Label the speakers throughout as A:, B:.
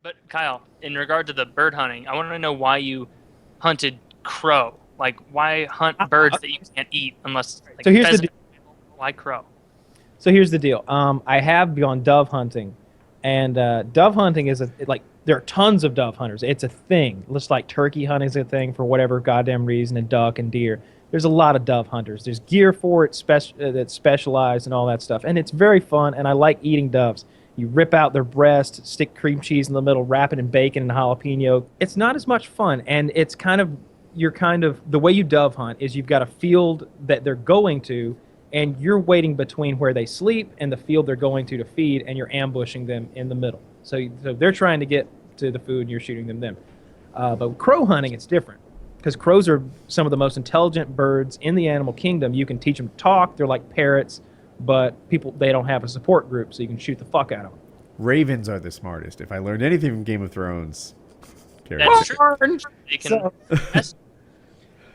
A: But Kyle, in regard to the bird hunting, I want to know why you hunted crow. Like, why hunt birds that you can't eat unless like
B: So here's the
A: pheasant?
B: deal.
A: Why crow?
B: So here's the deal. I have gone dove hunting, and dove hunting is like there are tons of dove hunters. It's a thing. Just like turkey hunting is a thing for whatever goddamn reason, and duck and deer. There's a lot of dove hunters. There's gear for it, that's specialized and all that stuff, and it's very fun. And I like eating doves. You rip out their breast, stick cream cheese in the middle, wrap it in bacon and jalapeno. It's not as much fun, and it's kind of you're kind of the way you dove hunt is you've got a field that they're going to, and you're waiting between where they sleep and the field they're going to feed, and you're ambushing them in the middle. So they're trying to get to the food, and you're shooting them. But crow hunting, it's different because crows are some of the most intelligent birds in the animal kingdom. You can teach them to talk; they're like parrots, but they don't have a support group, so you can shoot the fuck out of them.
C: Ravens are the smartest. If I learned anything from Game of Thrones,
A: That's true. They can.
B: So,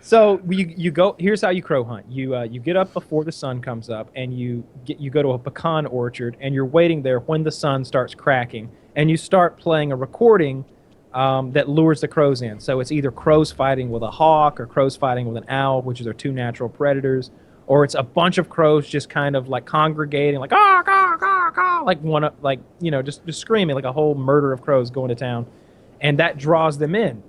B: so you go. Here's how you crow hunt. You get up before the sun comes up, and you go to a pecan orchard, and you're waiting there when the sun starts cracking, and you start playing a recording that lures the crows in. So it's either crows fighting with a hawk or crows fighting with an owl, which are their two natural predators, or it's a bunch of crows just kind of like congregating, like ah, caw, caw, caw, like one, like just screaming, like a whole murder of crows going to town, and that draws them in.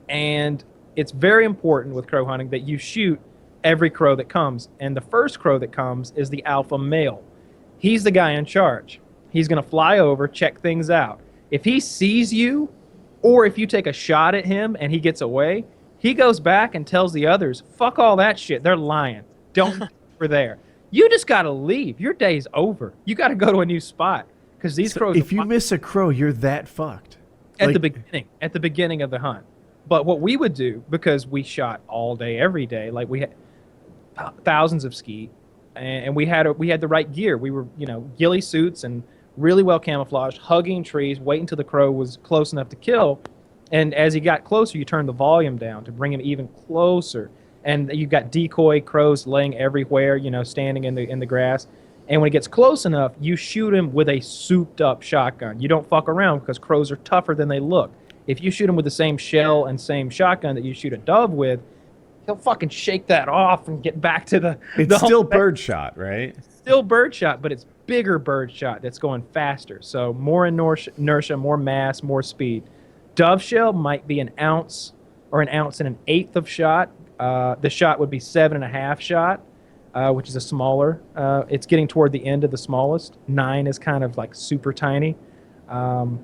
B: And it's very important with crow hunting that you shoot every crow that comes. And the first crow that comes is the alpha male. He's the guy in charge. He's going to fly over, check things out. If he sees you, or if you take a shot at him and he gets away, he goes back and tells the others, fuck all that shit. They're lying. Don't over there. You just got to leave. Your day's over. You got to go to a new spot because these crows.
C: if you miss a crow, you're that fucked.
B: At the beginning of the hunt. But what we would do, because we shot all day, every day, like we had thousands of skeet, and we had the right gear. We were, ghillie suits and really well camouflaged, hugging trees, waiting until the crow was close enough to kill. And as he got closer, you turn the volume down to bring him even closer. And you've got decoy crows laying everywhere, standing in the grass. And when it gets close enough, you shoot him with a souped-up shotgun. You don't fuck around because crows are tougher than they look. If you shoot him with the same shell and same shotgun that you shoot a dove with, he'll fucking shake that off and get back to the.
C: It's still birdshot, right?
B: Still birdshot, but it's bigger birdshot that's going faster. So more inertia, more mass, more speed. Dove shell might be an ounce or an ounce and an eighth of shot. The shot would be 7.5 shot, which is a smaller. It's getting toward the end of the smallest. 9 is kind of like super tiny. And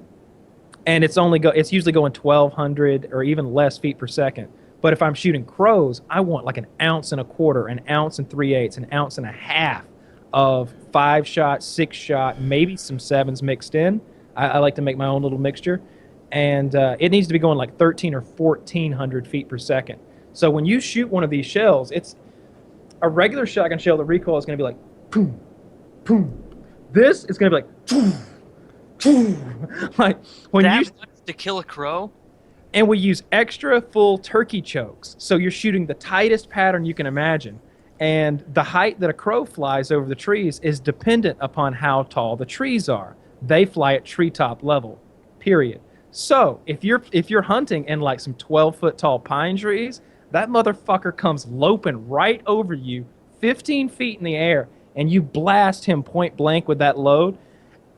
B: it's usually going 1,200 or even less feet per second. But if I'm shooting crows, I want like an ounce and a quarter, an ounce and 3/8, an ounce and a half of 5 shot, 6 shot, maybe some 7s mixed in. I like to make my own little mixture. And it needs to be going like 1,300 or 1,400 feet per second. So when you shoot one of these shells, it's a regular shotgun shell. The recoil is going to be like, boom, boom. This is going to be like, boom. Like when
A: That
B: you
A: much to kill a crow?
B: and we use extra full turkey chokes, so you're shooting the tightest pattern you can imagine, and the height that a crow flies over the trees is dependent upon how tall the trees are. They fly at treetop level, period. So if you're hunting in like some 12-foot tall pine trees, that motherfucker comes loping right over you 15 feet in the air, and you blast him point blank with that load.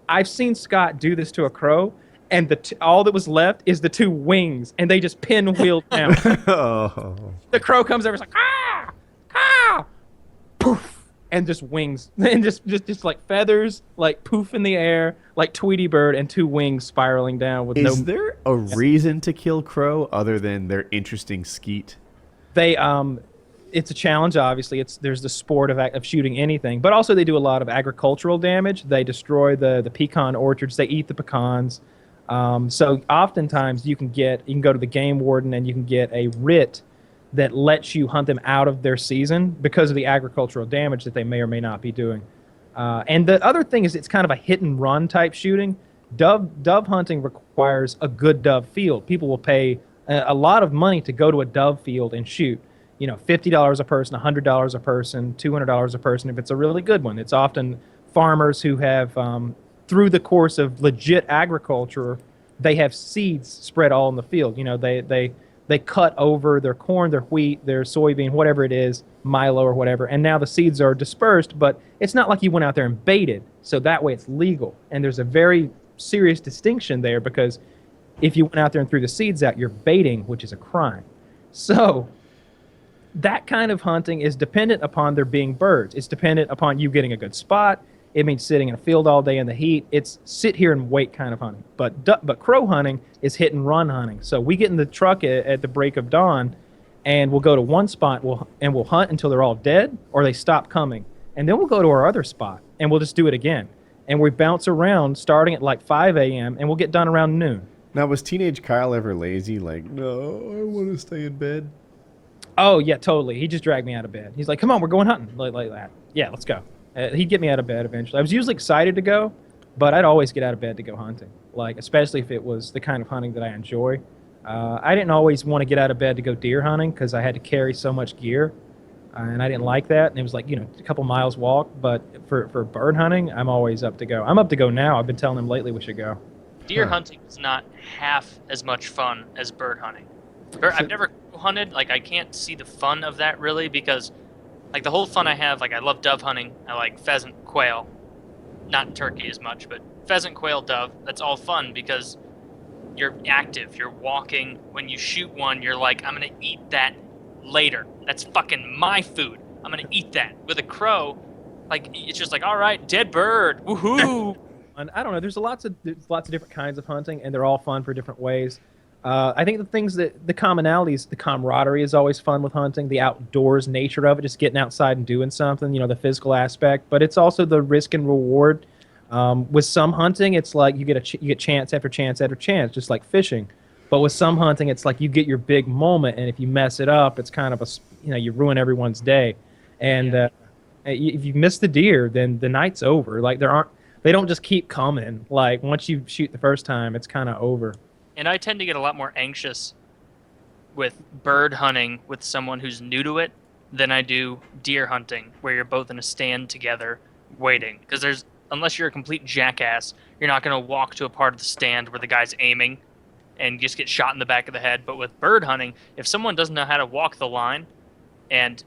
B: I've seen Scott do this to a crow, and all that was left is the 2 wings, and they just pinwheel down.
C: Oh.
B: The crow comes over, it's like, ah, ah, poof, and just wings, and just like feathers, like poof in the air, like Tweety Bird, and 2 wings spiraling down with no.
C: Is there a reason to kill crow other than their interesting skeet?
B: They it's a challenge. Obviously, there's the sport of shooting anything, but also they do a lot of agricultural damage. They destroy the pecan orchards. They eat the pecans. So oftentimes you can go to the game warden and you can get a writ that lets you hunt them out of their season because of the agricultural damage that they may or may not be doing. And the other thing is it's kind of a hit and run type shooting. Dove hunting requires a good dove field. People will pay a lot of money to go to a dove field and shoot. $50 a person, $100 a person, $200 a person if it's a really good one. It's often farmers who have, through the course of legit agriculture, they have seeds spread all in the field. They cut over their corn, their wheat, their soybean, whatever it is, Milo or whatever, and now the seeds are dispersed. But it's not like you went out there and baited, so that way it's legal. And there's a very serious distinction there because if you went out there and threw the seeds out, you're baiting, which is a crime. So that kind of hunting is dependent upon there being birds. It's dependent upon you getting a good spot. It means sitting in a field all day in the heat. It's sit here and wait kind of hunting. But crow hunting is hit and run hunting. So we get in the truck at the break of dawn, and we'll go to one spot and we'll hunt until they're all dead or they stop coming. And then we'll go to our other spot and we'll just do it again. And we bounce around starting at like 5 a.m. and we'll get done around noon.
C: Now, was teenage Kyle ever lazy? Like, no, I want to stay in bed.
B: Oh, yeah, totally. He just dragged me out of bed. He's like, come on, we're going hunting. Like that. Yeah, let's go. He'd get me out of bed eventually. I was usually excited to go, but I'd always get out of bed to go hunting, like especially if it was the kind of hunting that I enjoy. I didn't always want to get out of bed to go deer hunting because I had to carry so much gear, and I didn't like that. And it was like, a couple miles walk. But for bird hunting, I'm always up to go. I'm up to go now. I've been telling him lately we should go.
A: Deer hunting is not half as much fun as bird hunting. I've never hunted. Like, I can't see the fun of that really because, like, the whole fun I have, like, I love dove hunting. I like pheasant, quail. Not turkey as much, but pheasant, quail, dove. That's all fun because you're active. You're walking. When you shoot one, you're like, I'm going to eat that later. That's fucking my food. I'm going to eat that. With a crow, like, it's just like, all right, dead bird. Woohoo!
B: And I don't know. There's lots of different kinds of hunting, and they're all fun for different ways. I think the commonalities, the camaraderie is always fun with hunting. The outdoors nature of it, just getting outside and doing something. The physical aspect, but it's also the risk and reward. With some hunting, it's like you get chance after chance after chance, just like fishing. But with some hunting, it's like you get your big moment, and if you mess it up, it's kind of you ruin everyone's day. And if you miss the deer, then the night's over. Like they don't just keep coming. Like once you shoot the first time, it's kind of over.
A: And I tend to get a lot more anxious with bird hunting with someone who's new to it than I do deer hunting, where you're both in a stand together waiting. Because unless you're a complete jackass, you're not going to walk to a part of the stand where the guy's aiming and just get shot in the back of the head. But with bird hunting, if someone doesn't know how to walk the line and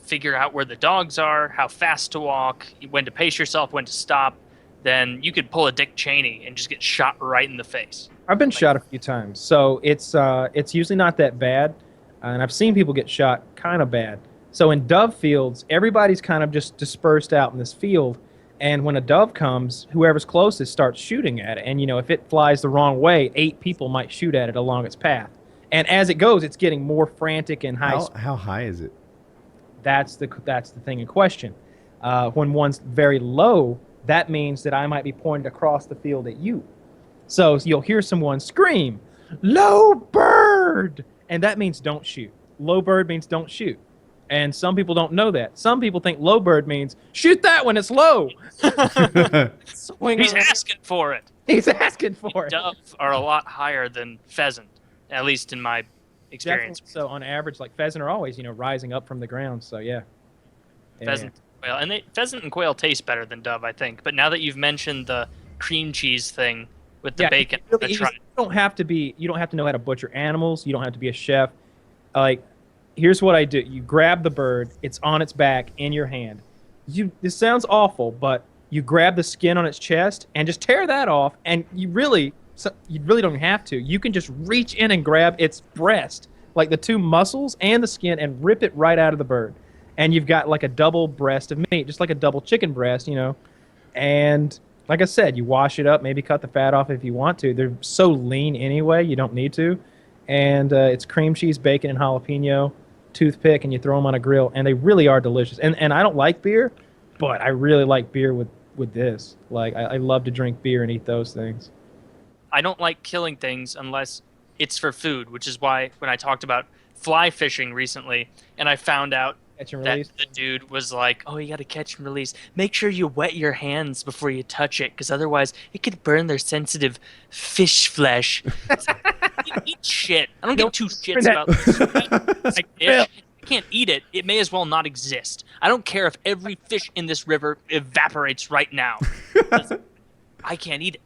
A: figure out where the dogs are, how fast to walk, when to pace yourself, when to stop, then you could pull a Dick Cheney and just get shot right in the face.
B: I've been shot a few times, so it's usually not that bad, and I've seen people get shot kind of bad. So in dove fields, everybody's kind of just dispersed out in this field, and when a dove comes, whoever's closest starts shooting at it, and if it flies the wrong way, 8 people might shoot at it along its path, and as it goes, it's getting more frantic and high.
C: How high is it?
B: That's the thing in question. When one's very low, that means that I might be pointed across the field at you. So you'll hear someone scream, "Low bird!" And that means don't shoot. Low bird means don't shoot. And some people don't know that. Some people think low bird means shoot that when it's low.
A: He's asking for it.
B: He's asking for it.
A: Doves are a lot higher than pheasant, at least in my experience.
B: Definitely. So on average, like pheasant are always, rising up from the ground. So yeah.
A: Pheasant, quail, and pheasant and quail taste better than dove, I think. But now that you've mentioned the cream cheese thing with the bacon,
B: you don't have to know how to butcher animals. You don't have to be a chef. Like, here's what I do: you grab the bird, it's on its back in your hand. This sounds awful, but you grab the skin on its chest and just tear that off, and you really don't have to. You can just reach in and grab its breast, like the 2 muscles and the skin, and rip it right out of the bird. And you've got like a double breast of meat, just like a double chicken breast, And like I said, you wash it up, maybe cut the fat off if you want to. They're so lean anyway, you don't need to. And it's cream cheese, bacon, and jalapeno, toothpick, and you throw them on a grill, and they really are delicious. And I don't like beer, but I really like beer with this. Like, I love to drink beer and eat those things.
A: I don't like killing things unless it's for food, which is why when I talked about fly fishing recently, and I found out that the dude was like, "Oh, you got to catch and release. Make sure you wet your hands before you touch it, because otherwise it could burn their sensitive fish flesh." Eat shit. I don't give 2 shits about this. Like, I can't eat it. It may as well not exist. I don't care if every fish in this river evaporates right now. I can't eat it.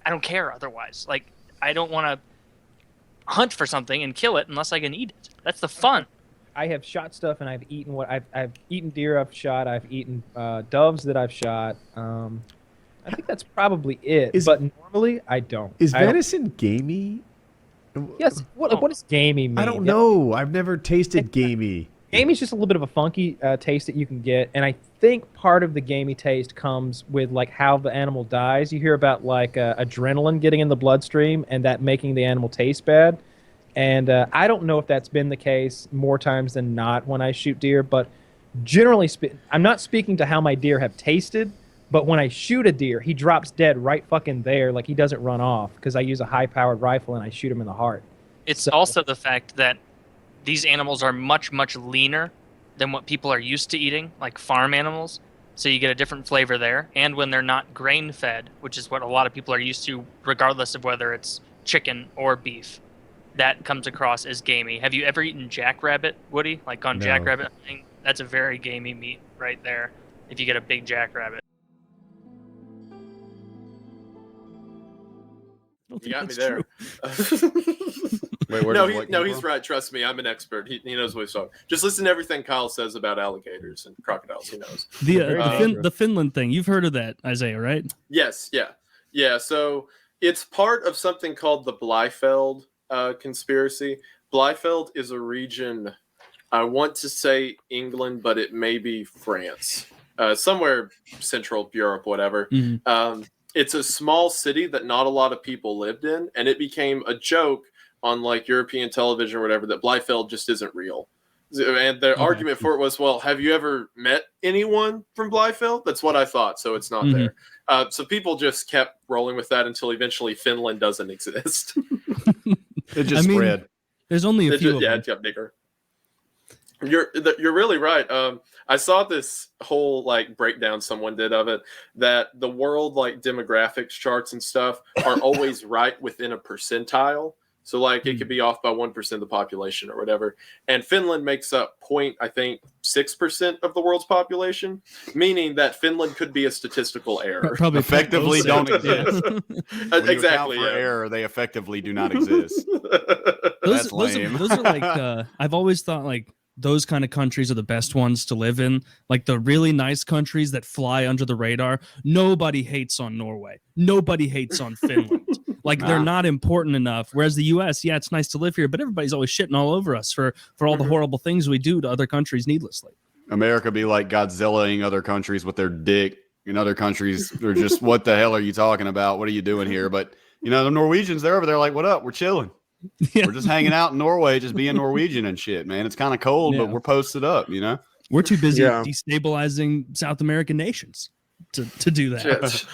A: I don't care otherwise. Like, I don't want to hunt for something and kill it unless I can eat it. That's the fun.
B: I have shot stuff, and I've eaten I've eaten deer I've shot. I've eaten doves that I've shot. I think that's probably it. But normally, I don't.
C: Is
B: I don't-
C: venison gamey?
B: Yes. What does gamey mean?
C: I don't know. I've never tasted gamey.
B: Gamey's just a little bit of a funky taste that you can get, and I think part of the gamey taste comes with like how the animal dies. You hear about like adrenaline getting in the bloodstream and that making the animal taste bad. And I don't know if that's been the case more times than not when I shoot deer, but generally I'm not speaking to how my deer have tasted, but when I shoot a deer, he drops dead right fucking there, like he doesn't run off because I use a high-powered rifle and I shoot him in the heart.
A: It's also the fact that these animals are much, much leaner than what people are used to eating, like farm animals. So you get a different flavor there. And when they're not grain-fed, which is what a lot of people are used to, regardless of whether it's chicken or beef, that comes across as gamey. Have you ever eaten jackrabbit, Woody? Like on
C: No.
A: jackrabbit hunting? That's a very gamey meat right there if you get a big jackrabbit.
D: You got me there.
C: Wait, where
D: no,
C: does Blake
D: no,
C: come
D: he's
C: from?
D: right. Trust me, I'm an expert. He knows what he's talking. Just listen to everything Kyle says about alligators and crocodiles. He knows.
E: The Finland thing. You've heard of that, Isaiah, right?
D: Yes, yeah. So it's part of something called the Blifeld conspiracy. Blifeld is a region. I want to say England, but it may be France, somewhere Central Europe, whatever.
E: Mhm.
D: It's a small city that not a lot of people lived in, and it became a joke on like European television or whatever that Blifeld just isn't real. And the argument for it was, well, have you ever met anyone from Blifeld? That's what I thought, so it's not there. So people just kept rolling with that until eventually Finland doesn't exist.
C: It just spread.
E: There's only a few of
D: Yeah,
E: them.
D: it got bigger. You're really right. I saw this whole like breakdown someone did of it, that the world like demographics charts and stuff are always right within a percentile. So like it could be off by 1% of the population or whatever. And Finland makes up 6% of the world's population, meaning that Finland could be a statistical error.
E: Probably
C: Effectively don't exist. When you
D: Exactly.
C: account for error, they effectively do not exist. That's lame.
E: Those are like I've always thought like those kind of countries are the best ones to live in. Like the really nice countries that fly under the radar. Nobody hates on Norway. Nobody hates on Finland. Like they're not important enough. Whereas the U.S., yeah, it's nice to live here, but everybody's always shitting all over us for all the horrible things we do to other countries needlessly.
C: America be like Godzillaing other countries with their dick. In other countries, they're just, what the hell are you talking about? What are you doing here? But, the Norwegians, they're over there like, what up? We're chilling.
E: Yeah.
C: We're just hanging out in Norway, just being Norwegian and shit, man. It's kind of cold, but we're posted up,
E: We're too busy destabilizing South American nations to do that.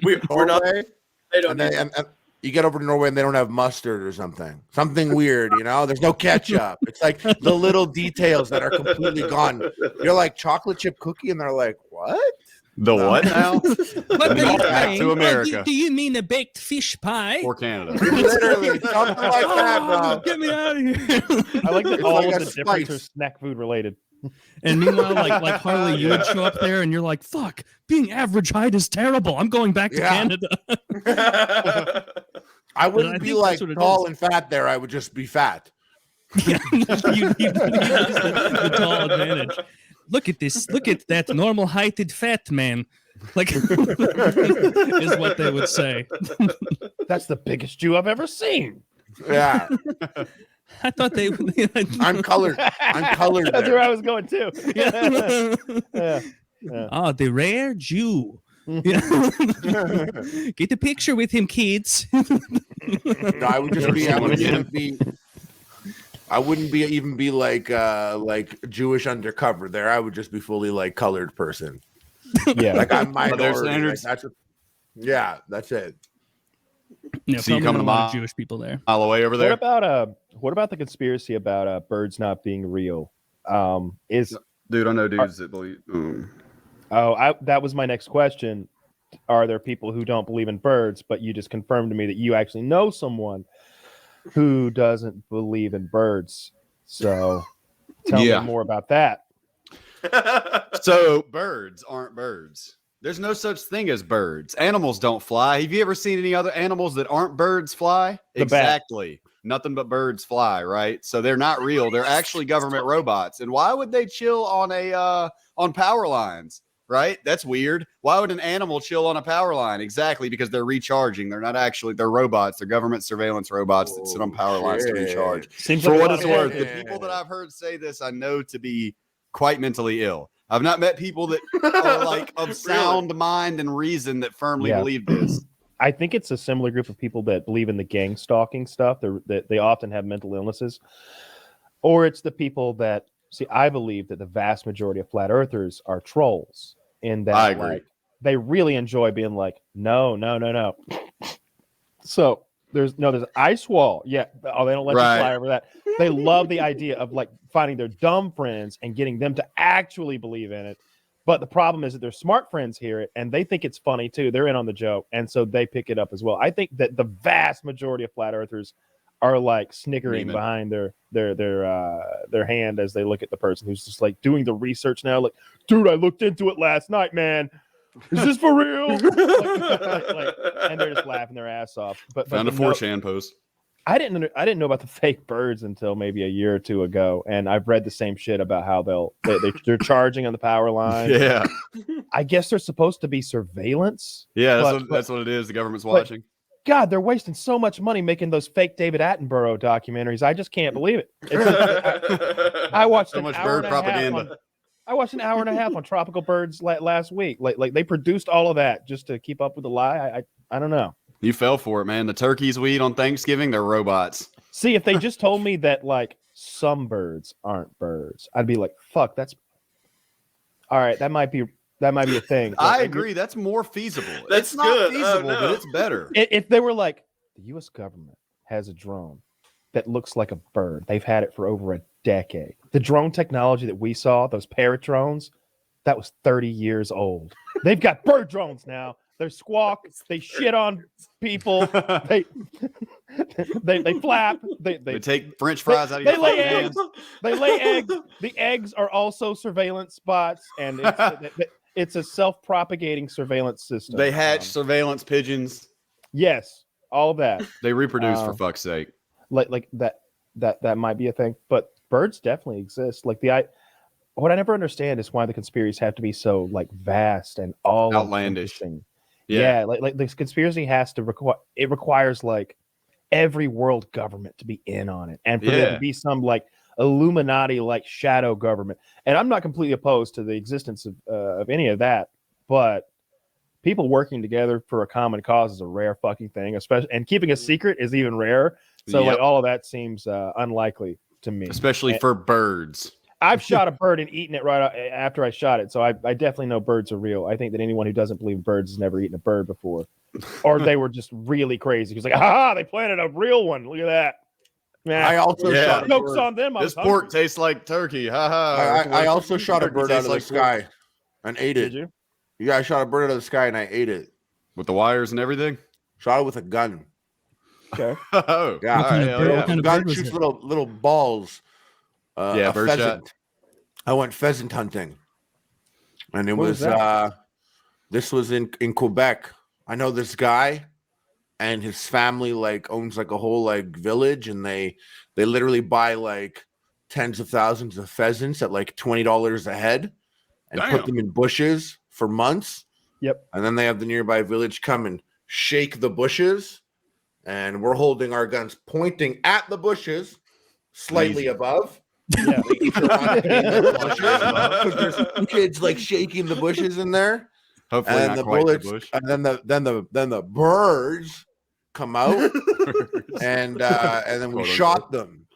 D: We're not. They don't.
F: And you get over to Norway and they don't have mustard or something weird, There's no ketchup. It's like the little details that are completely gone. You're like chocolate chip cookie, and they're like, what?
C: The what now?
E: What are you
C: Back
E: saying?
C: to America.
E: Do you mean a baked fish pie?
C: Or Canada.
F: Literally something like that, bro.
E: Get me out of here.
B: I like that
F: It's
B: all
F: like
B: of
F: a
B: the difference are
F: spice.
B: snack food related.
E: And meanwhile, like Harley, you would show up there and you're like, fuck, being average height is terrible. I'm going back to Canada.
F: I
E: I
F: wouldn't be
E: think
F: like
E: that's what it
F: tall
E: is.
F: and fat there. I would just be fat.
E: Yeah, you use the tall advantage. Look at this. Look at that normal heighted fat man. Like, is what they would say.
B: That's the biggest Jew I've ever seen.
F: Yeah.
E: I thought they would.
F: I'm colored. I'm colored
B: That's
F: there.
B: where I was going too.
E: Yeah.
B: Yeah.
E: Ah, the rare Jew. Yeah. Get a picture with him, kids.
F: No, I would just be. I wouldn't be even be like Jewish undercover there. I would just be fully like colored person.
B: Yeah.
F: Like I'm
C: their
F: minority. Like,
C: standards.
F: That's it.
E: Yeah,
C: So you
E: probably
C: come
E: not
C: to
E: a lot
C: my-
E: of Jewish people there.
C: Mile away over there.
B: What about the conspiracy about birds not being real?
C: Dude, I know dudes that believe.
B: That was my next question. Are there people who don't believe in birds, but you just confirmed to me that you actually know someone who doesn't believe in birds? So tell me more about that.
C: So birds aren't birds. There's no such thing as birds. Animals don't fly. Have you ever seen any other animals that aren't birds fly?
G: The bat.
C: Exactly. Nothing but birds fly, right? So they're not real. They're actually government robots. And why would they chill on on power lines? Right? That's weird. Why would an animal chill on a power line? Exactly, because they're recharging. They're not actually, they're robots. They're government surveillance robots that sit on power lines to recharge.
G: Seems
C: For
G: like a
C: what
G: lot
C: it's
G: of
C: worth,
G: shit.
C: the people that I've heard say this, I know to be quite mentally ill. I've not met people that are like of sound mind and reason that firmly
G: Yeah.
C: believe this.
G: I think it's a similar group of people that believe in the gang stalking stuff. That they often have mental illnesses, or it's the people that see. I believe that the vast majority of flat earthers are trolls. In that,
C: I agree.
G: like, they really enjoy being like, no. So there's an ice wall. Yeah. Oh, they don't let
C: Right.
G: you fly over that. They love the idea of like finding their dumb friends and getting them to actually believe in it. But the problem is that their smart friends hear it and they think it's funny too. They're in on the joke, and so they pick it up as well. I think that the vast majority of flat earthers are like snickering
C: Memeing.
G: behind their hand as they look at the person who's just like doing the research now. Like, dude, I looked into it last night, man. Is this for real? And they're just laughing their ass off. But
C: Found a
G: no,
C: 4chan post.
G: I didn't know about the fake birds until maybe a year or two ago, and I've read the same shit about how they're charging on the power line.
C: Yeah.
G: I guess they're supposed to be surveillance.
C: Yeah,
G: But-
C: that's what it is. The government's
G: but-
C: watching.
G: God, they're wasting so much money making those fake David Attenborough documentaries. I just can't believe it. I watched
C: So
G: an
C: much
G: hour
C: bird
G: and a half
C: propaganda.
G: I watched an hour and a half on tropical birds last week. Like they produced all of that just to keep up with the lie. I don't know.
C: You fell for it, man. The turkeys we eat on Thanksgiving, they're robots.
G: See, if they just told me that like some birds aren't birds, I'd be like, fuck, that's all right. That might be a thing.
C: I
G: Like,
C: agree. That's more feasible.
D: That's
C: it's not
D: good. Oh,
C: feasible,
D: no.
C: but it's better.
G: If they were like, the U.S. government has a drone that looks like a bird. They've had it for over a decade. The drone technology that we saw, those parrot drones, that was 30 years old. They've got bird drones now. They squawk. They shit on people. They flap.
C: They take French fries out of
G: they
C: your
G: lay
C: fucking
G: eggs.
C: hands.
G: They lay eggs. The eggs are also surveillance spots, and it's a self-propagating surveillance system.
C: They hatch surveillance pigeons.
G: Yes, all of that.
C: They reproduce for
G: Um,
C: fuck's sake.
G: Like that might be a thing, but birds definitely exist. Like what I never understand is why the conspiracies have to be so like vast and all
C: Outlandish.
G: Yeah, like this conspiracy has to requires like every world government to be in on it, and for there
C: Yeah.
G: to be some like Illuminati like shadow government. And I'm not completely opposed to the existence of any of that, but people working together for a common cause is a rare fucking thing, especially, and keeping a secret is even rarer. So
C: Yep.
G: like all of that seems unlikely to me.
C: Especially for birds.
G: I've shot a bird and eaten it right after I shot it, so I definitely know birds are real. I think that anyone who doesn't believe in birds has never eaten a bird before, or they were just really crazy. Because like, aha, they planted a real one. Look at that. Man,
F: I also
C: Yeah.
F: shot a
G: jokes
F: bird.
G: on them. I
C: This
G: was
C: pork
G: hungry.
C: tastes like turkey. Ha ha.
F: I also shot a
C: Turkey
F: bird out
C: tastes
F: of the
C: like pork.
F: sky and ate
G: Did
F: it.
G: you?
F: Yeah, I shot a bird out of the sky and I ate it.
C: With the wires and everything.
F: Shot it with a gun.
G: Okay.
C: Oh,
F: Yeah.
C: all
E: What kind
C: right,
E: of
C: hell
E: bird-
C: yeah.
E: what kind of
F: Gun
E: bird was
F: shoots
E: it?
F: little balls.
C: Yeah,
F: a
C: bird shot.
F: pheasant. I went pheasant hunting, and it
G: Where
F: was
G: was that?
F: this was in Quebec. I know this guy, and his family like owns like a whole like village, and they literally buy like tens of thousands of pheasants at like $20 a head, and
C: Damn.
F: put them in bushes for months.
G: Yep.
F: And then they have the nearby village come and shake the bushes, and we're holding our guns pointing at the bushes, slightly
C: Easy.
F: above.
G: Yeah.
F: Making sure we're not hitting the bushes, 'cause there's kids like shaking the bushes in there,
C: Hopefully
F: and
C: not
F: the
C: quite
F: bullets,
C: the bush.
F: and then the birds come out, and then we
C: Quote,
F: shot
C: unquote.
F: them.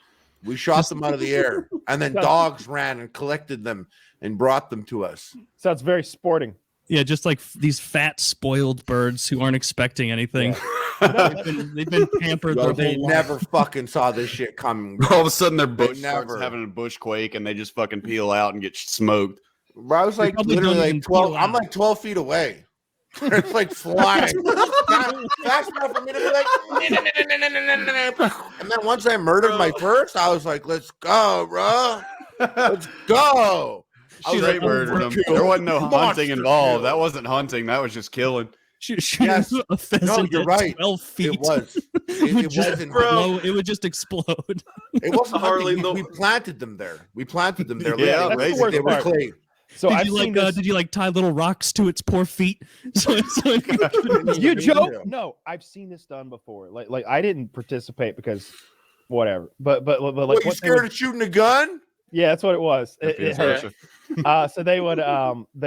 F: We shot them out of the air, and then dogs ran and collected them and brought them to us.
G: Sounds very sporting.
E: Yeah, just like these fat, spoiled birds who aren't expecting anything. They've been pampered
F: Yo,
E: their
F: they
E: whole life.
F: never fucking saw this shit coming.
C: All of a sudden, their bush starts
F: never.
C: having a bush quake, and they just fucking peel out and get smoked.
F: Bro, I was like
E: probably
F: literally
E: don't
F: like
E: even
F: 12.
E: feel
F: I'm
E: out.
F: like 12 feet away. It's like flying. Fast enough for me to be like, and then once I murdered my first, I was like, let's go, bro. Let's go. I was
C: Straight
F: like,
C: murdering them.
F: overkill.
C: There wasn't no
F: Monster
C: hunting involved.
F: kill.
C: That wasn't hunting. That was just killing.
E: Shooting
F: Yes.
E: a pheasant
F: you're
E: at
F: right.
E: 12 feet.
F: It was.
E: It would
F: It
E: just
F: wasn't
E: blow. It would just explode.
F: It wasn't
D: Harley,
F: hunting. We
D: the-
F: planted them there. We planted them there.
C: Yeah,
F: Literally.
C: that's the worst
F: They were
G: part.
F: clay.
G: So
E: did
G: I've
E: you
G: seen
E: like?
G: this.
E: Did you like tie little rocks to its poor feet? So
G: You joke? No, I've seen this done before. Like I didn't participate because whatever. But like
F: What, you
G: what they
F: scared
G: would-
F: of shooting a gun?
G: yeah, that's what it was.
C: Feels
G: hurt.
C: hurt.
G: So they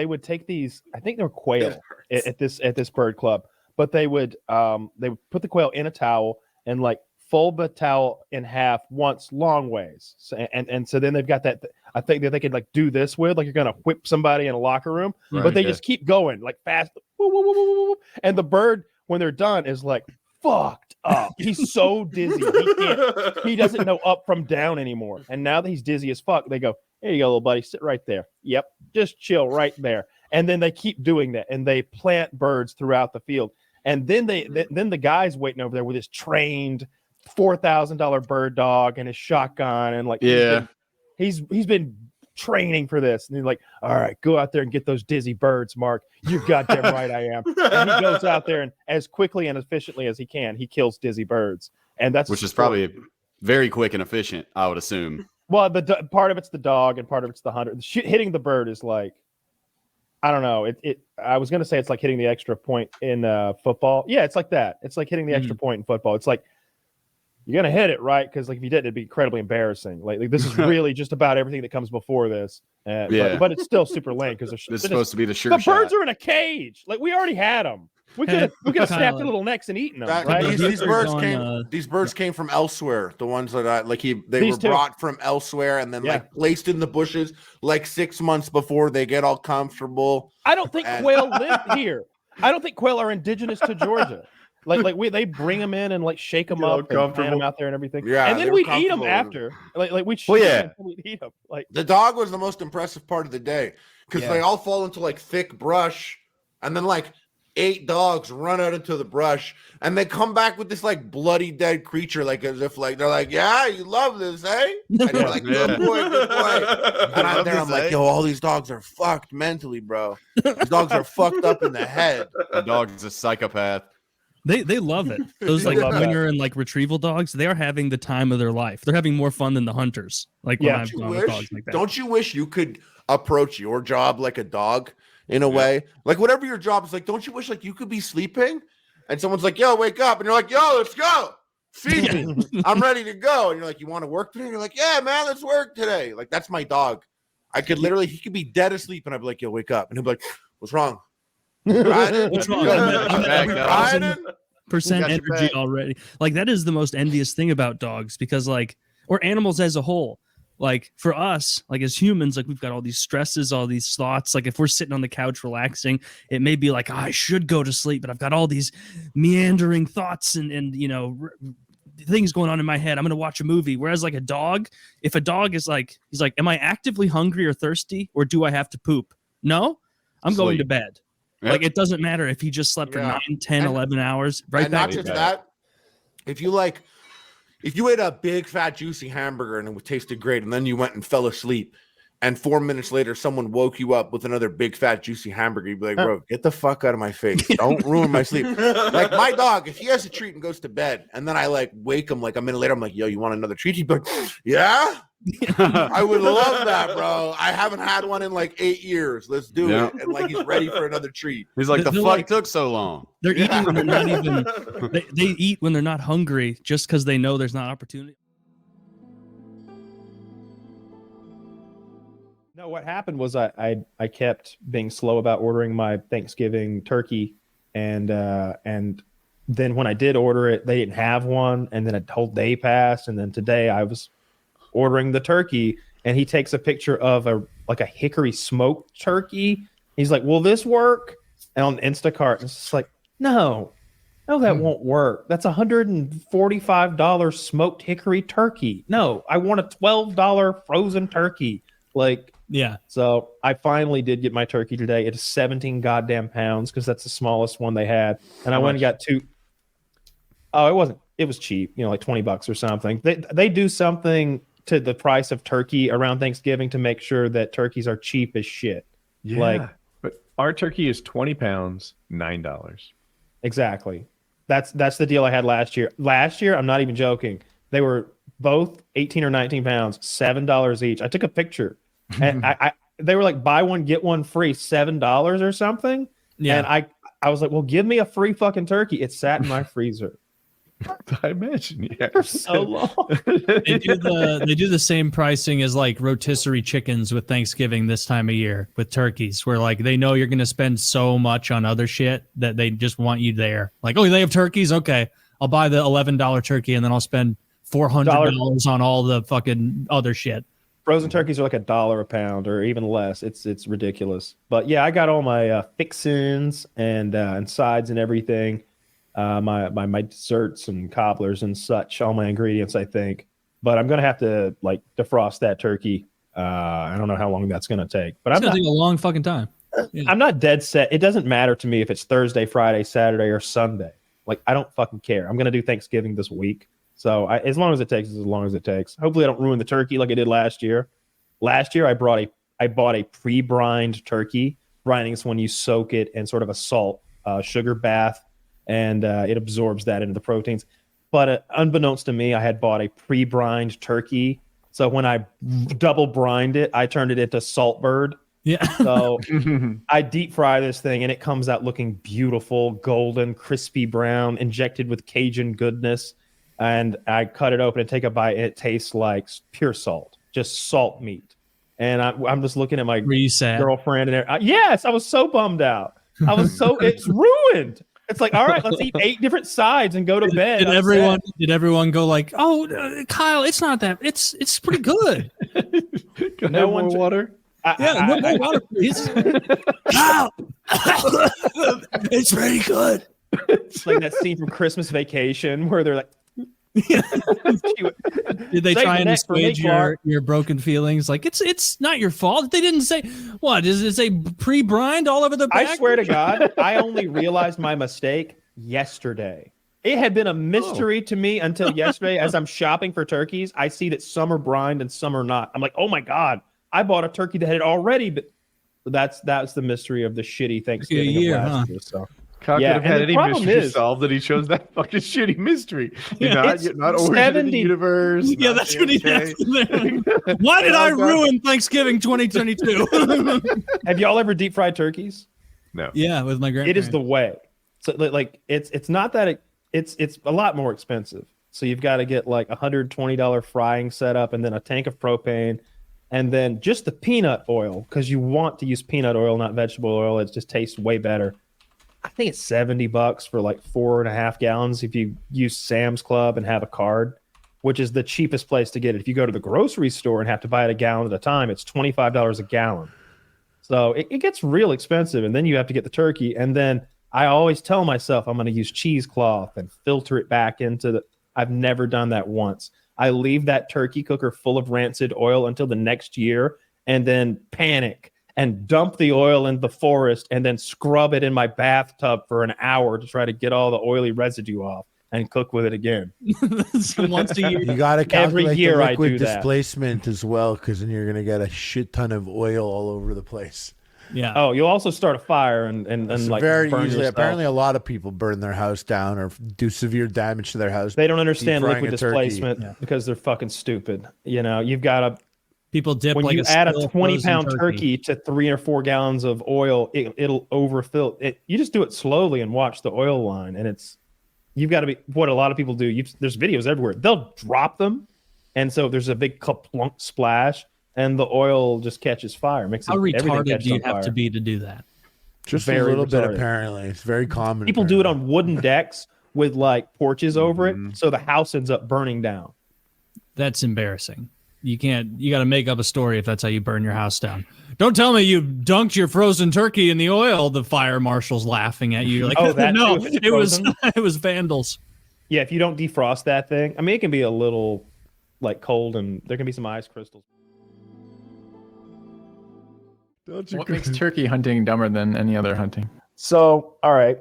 G: would take these. I think they were quail
D: It hurts.
G: at this bird club, but they would put the quail in a towel and like fold the towel in half once long ways. So, and so then they've got that. I think that they could like do this with like you're gonna whip somebody in a locker room, but they just keep going like fast. Woo, woo, woo, woo, woo. And the bird when they're done is like fucked up. He's so dizzy. He doesn't know up from down anymore. And now that he's dizzy as fuck, they go, "Here you go, little buddy. Sit right there. Yep, just chill right there." And then they keep doing that, and they plant birds throughout the field. And then then the guy's waiting over there with his trained $4,000 bird dog and his shotgun, and like he's been training for this. And he's like, "All right, go out there and get those dizzy birds, Mark. You're goddamn right, I am." And he goes out there and as quickly and efficiently as he can, he kills dizzy birds. And that's
C: Which is probably very quick and efficient, I would assume.
G: well, part of it's the dog and part of it's the hunter. Hitting the bird is like, I don't know. I was gonna say it's like hitting the extra point in football. Yeah, it's like that. It's like hitting the extra point in football. It's like you're gonna hit it right because like if you didn't, it'd be incredibly embarrassing. Like this is really just about everything that comes before this. But it's still super lame because
C: This is supposed to be the sure
G: the
C: shot.
G: birds are in a cage. Like we already had them. We could have
E: Kinda
G: snapped their
E: like-
G: little necks and eaten them.
F: That-
G: Right?
F: these birds
E: on,
F: came. These birds came from elsewhere. The ones that they
G: These
F: were
G: two.
F: brought from elsewhere and then
G: Yeah.
F: like placed in the bushes like 6 months before they get all comfortable.
G: I don't think
F: And-
G: quail live here. I don't think quail are indigenous to Georgia. They bring them in and like shake them
C: Get all
G: up and plant them
C: comfortable.
G: out there and everything.
F: Yeah,
G: and
F: they
G: then
F: were
G: we'd eat them
F: comfortable.
G: after. Like we'd
C: Well,
G: shoot
C: yeah.
G: 'em and we'd eat them. Like
F: The dog was the most impressive part of the day because
G: Yeah.
F: they all fall into like thick brush, and then like 8 dogs run out into the brush, and they come back with this like bloody dead creature, like as if like they're like, "Yeah, you love this, eh?" And they're like,
C: Yeah.
F: "Good boy, good boy." And I'm
C: Love
F: there, I'm
C: this,
F: like,
C: eh?
F: "Yo, all these dogs are fucked mentally, bro. These dogs are fucked up in the head."
C: The dog's a psychopath.
E: They love it. Those like
G: love that.
E: pointer and like retrieval dogs, they are having the time of their life. They're having more fun than the hunters. Like when
G: Yeah.
E: I've
F: Don't
E: gone
F: you
E: with
F: wish?
E: dogs like that.
F: Don't you wish you could approach your job like a dog in a way? Like whatever your job is like, don't you wish like you could be sleeping and someone's like, "Yo, wake up," and you're like, "Yo, let's go. Feed me. I'm ready to go." And you're like, "You want to work today?" And you're like, "Yeah, man, let's work today." Like that's my dog. I could literally, he could be dead asleep, and I'd be like, "Yo, wake up," and he'll be like, "What's wrong?" Riding?
E: What's wrong?
F: Yo,
E: I'm at
C: Back up.
E: 1,000%
C: Got your
E: energy
C: back.
E: already. Like that is the most envious thing about dogs because like or animals as a whole. Like for us, like as humans, like we've got all these stresses, all these thoughts. Like if we're sitting on the couch relaxing, it may be like, "Oh, I should go to sleep, but I've got all these meandering thoughts and things going on in my head. I'm gonna watch a movie." Whereas like a dog, if a dog is like, he's like, "Am I actively hungry or thirsty, or do I have to poop?" No, I'm going to
C: Sleep.
E: bed.
C: Yep.
E: Like it doesn't matter if he just slept for
F: Yeah.
E: 9, 10,
F: And-
E: 11 hours. Right
F: And
E: back
F: not
E: to
F: just
C: bed.
F: that, if you ate a big fat juicy hamburger and it tasted great, and then you went and fell asleep, and 4 minutes later someone woke you up with another big fat juicy hamburger, you'd be like, "Bro, get the fuck out of my face! Don't ruin my sleep." Like my dog, if he has a treat and goes to bed, and then I like wake him like a minute later, I'm like, "Yo, you want another treat?" He'd be like, "Yeah." I would love that, bro. I haven't had one in like 8 years. Let's do
C: Yeah.
F: it. And like he's ready for another treat.
C: He's like, the
E: They're
C: fuck
E: like-
C: took so long?
E: They're
F: Yeah.
E: eating when they're not even. They eat when they're not hungry, just because they know there's not opportunity.
G: No, what happened was I kept being slow about ordering my Thanksgiving turkey, and then when I did order it, they didn't have one, and then a whole day passed, and then today I was ordering the turkey, and he takes a picture of a hickory smoked turkey. He's like, "Will this work?" And on Instacart, and it's just like, no, that won't work. That's $145 smoked hickory turkey. No, I want a $12 frozen turkey. Like,
E: Yeah,
G: so I finally did get my turkey today. It's 17 goddamn pounds because that's the smallest one they had. And I
C: How
G: went and got 2. Oh, it wasn't. It was cheap, like $20 or something. They do something to the price of turkey around Thanksgiving to make sure that turkeys are cheap as shit.
H: Yeah.
G: Like-
H: but our turkey is 20 pounds, $9.
G: Exactly. That's the deal I had last year. Last year, I'm not even joking. They were both 18 or 19 pounds, $7 each. I took a picture, and they were like buy one get one free, $7 or something.
E: Yeah.
G: And I was like, well, give me a free fucking turkey. It sat in my freezer
H: I imagine, yeah.
G: for so long.
E: They do the same pricing as like rotisserie chickens with Thanksgiving this time of year with turkeys, where like they know you're going to spend so much on other shit that they just want you there. Like, oh, they have turkeys? Okay, I'll buy the $11 turkey and then I'll spend $400 on all the fucking other shit.
G: Frozen turkeys are like $1 a pound or even less. It's ridiculous. But yeah, I got all my fixins and sides and everything. My desserts and cobblers and such, all my ingredients, I think. But I'm gonna have to like defrost that turkey. I don't know how long that's gonna take. But
E: It's
G: I'm
E: gonna
G: not,
E: take a long fucking time. Yeah.
G: I'm not dead set. It doesn't matter to me if it's Thursday, Friday, Saturday, or Sunday. Like I don't fucking care. I'm gonna do Thanksgiving this week. So as long as it takes, as long as it takes. Hopefully I don't ruin the turkey like I did last year. Last year I bought a pre-brined turkey. Brining is when you soak it in sort of a salt sugar bath, and it absorbs that into the proteins. But unbeknownst to me, I had bought a pre-brined turkey. So when I double brined it, I turned it into Saltbird.
E: Yeah.
G: So I deep fry this thing, and it comes out looking beautiful, golden, crispy brown, injected with Cajun goodness. And I cut it open and take a bite, and it tastes like pure salt, just salt meat. And I'm just looking at my
E: Were you sad?
G: girlfriend, and yes, I was so bummed out. I was so it's ruined. It's like, all right, let's eat 8 different sides and go to bed.
E: Did everyone go like, oh, Kyle, it's not that. It's pretty good.
H: Can I
G: No
H: have
G: one
H: more
G: t-
H: water?
E: No more water, please. Kyle, it's pretty good.
G: It's like that scene from Christmas Vacation where they're like,
E: Did they
G: Save
E: try
G: the
E: and
G: neck for me,
E: assuage
G: Clark.
E: your broken feelings? Like it's not your fault. They didn't say what? Does it say pre-brined all over the back?
G: I swear to God, I only realized my mistake yesterday. It had been a mystery to me until yesterday. As I'm shopping for turkeys, I see that some are brined and some are not. I'm like, oh my God, I bought a turkey that had already been. That's the mystery of the shitty Thanksgiving
E: year,
G: of last
E: huh?
G: year. So
H: Kyle
G: Yeah,
H: could have
G: and
H: had
G: the
H: any
G: problem
H: mystery
G: is-
H: solved that he chose that fucking shitty mystery.
E: Yeah,
H: You're not origin of
G: 70
H: the universe.
E: Yeah,
H: not
E: that's what he
H: JFK.
E: asked. Why did
H: Oh,
E: I
H: God.
E: ruin Thanksgiving 2022?
G: have y'all ever deep fried turkeys?
H: No.
E: Yeah, with my grandparents.
G: It is the way. So like it's not that it's a lot more expensive. So you've got to get like $120 frying setup and then a tank of propane and then just the peanut oil because you want to use peanut oil, not vegetable oil. It just tastes way better. I think it's $70 for like 4.5 gallons if you use Sam's Club and have a card, which is the cheapest place to get it. If you go to the grocery store and have to buy it a gallon at a time, it's $25 a gallon. So it gets real expensive, and then you have to get the turkey. And then I always tell myself I'm going to use cheesecloth and filter it back into the. I've never done that once. I leave that turkey cooker full of rancid oil until the next year, and then panic and dump the oil in the forest, and then scrub it in my bathtub for an hour to try to get all the oily residue off and cook with it again.
E: So once a year.
F: You got to
G: Every
F: calculate
G: year
F: the
G: I
F: liquid
G: do that.
F: displacement as well, because then you're gonna get a shit ton of oil all over the place.
E: Yeah.
G: Oh, you'll also start a fire and
F: It's
G: like
F: very
G: burn
F: easily.
G: yourself.
F: Apparently, a lot of people burn their house down or do severe damage to their house.
G: They don't understand
F: Deep frying
G: liquid
F: a turkey.
G: displacement because they're fucking stupid. You know, you've got to
E: People dip
G: when
E: like
G: you add a
E: still
G: 20-pound
E: frozen
G: turkey to 3 or 4 gallons of oil, it'll overfill it. You just do it slowly and watch the oil line, and you've got to be what a lot of people do. There's videos everywhere. They'll drop them, and so there's a big plunk splash, and the oil just catches fire.
E: How
G: everything
E: retarded
G: catches
E: do you
G: on
E: have
G: fire.
E: to be to do that?
F: Just a
G: very
F: little bit,
G: retarded.
F: apparently. It's very common.
G: People do it
F: apparently.
G: on wooden decks with like porches over
H: Mhm.
G: it, so the house ends up burning down.
E: That's embarrassing. You can't. You got to make up a story if that's how you burn your house down. Don't tell me you dunked your frozen turkey in the oil. The fire marshal's laughing at you. You're like,
G: Oh, that
E: no,
G: too, if it's
E: it was
G: frozen?
E: it was vandals.
G: Yeah, if you don't defrost that thing, I mean, it can be a little like cold, and there can be some ice crystals.
I: What makes turkey hunting dumber than any other hunting?
G: So, all right,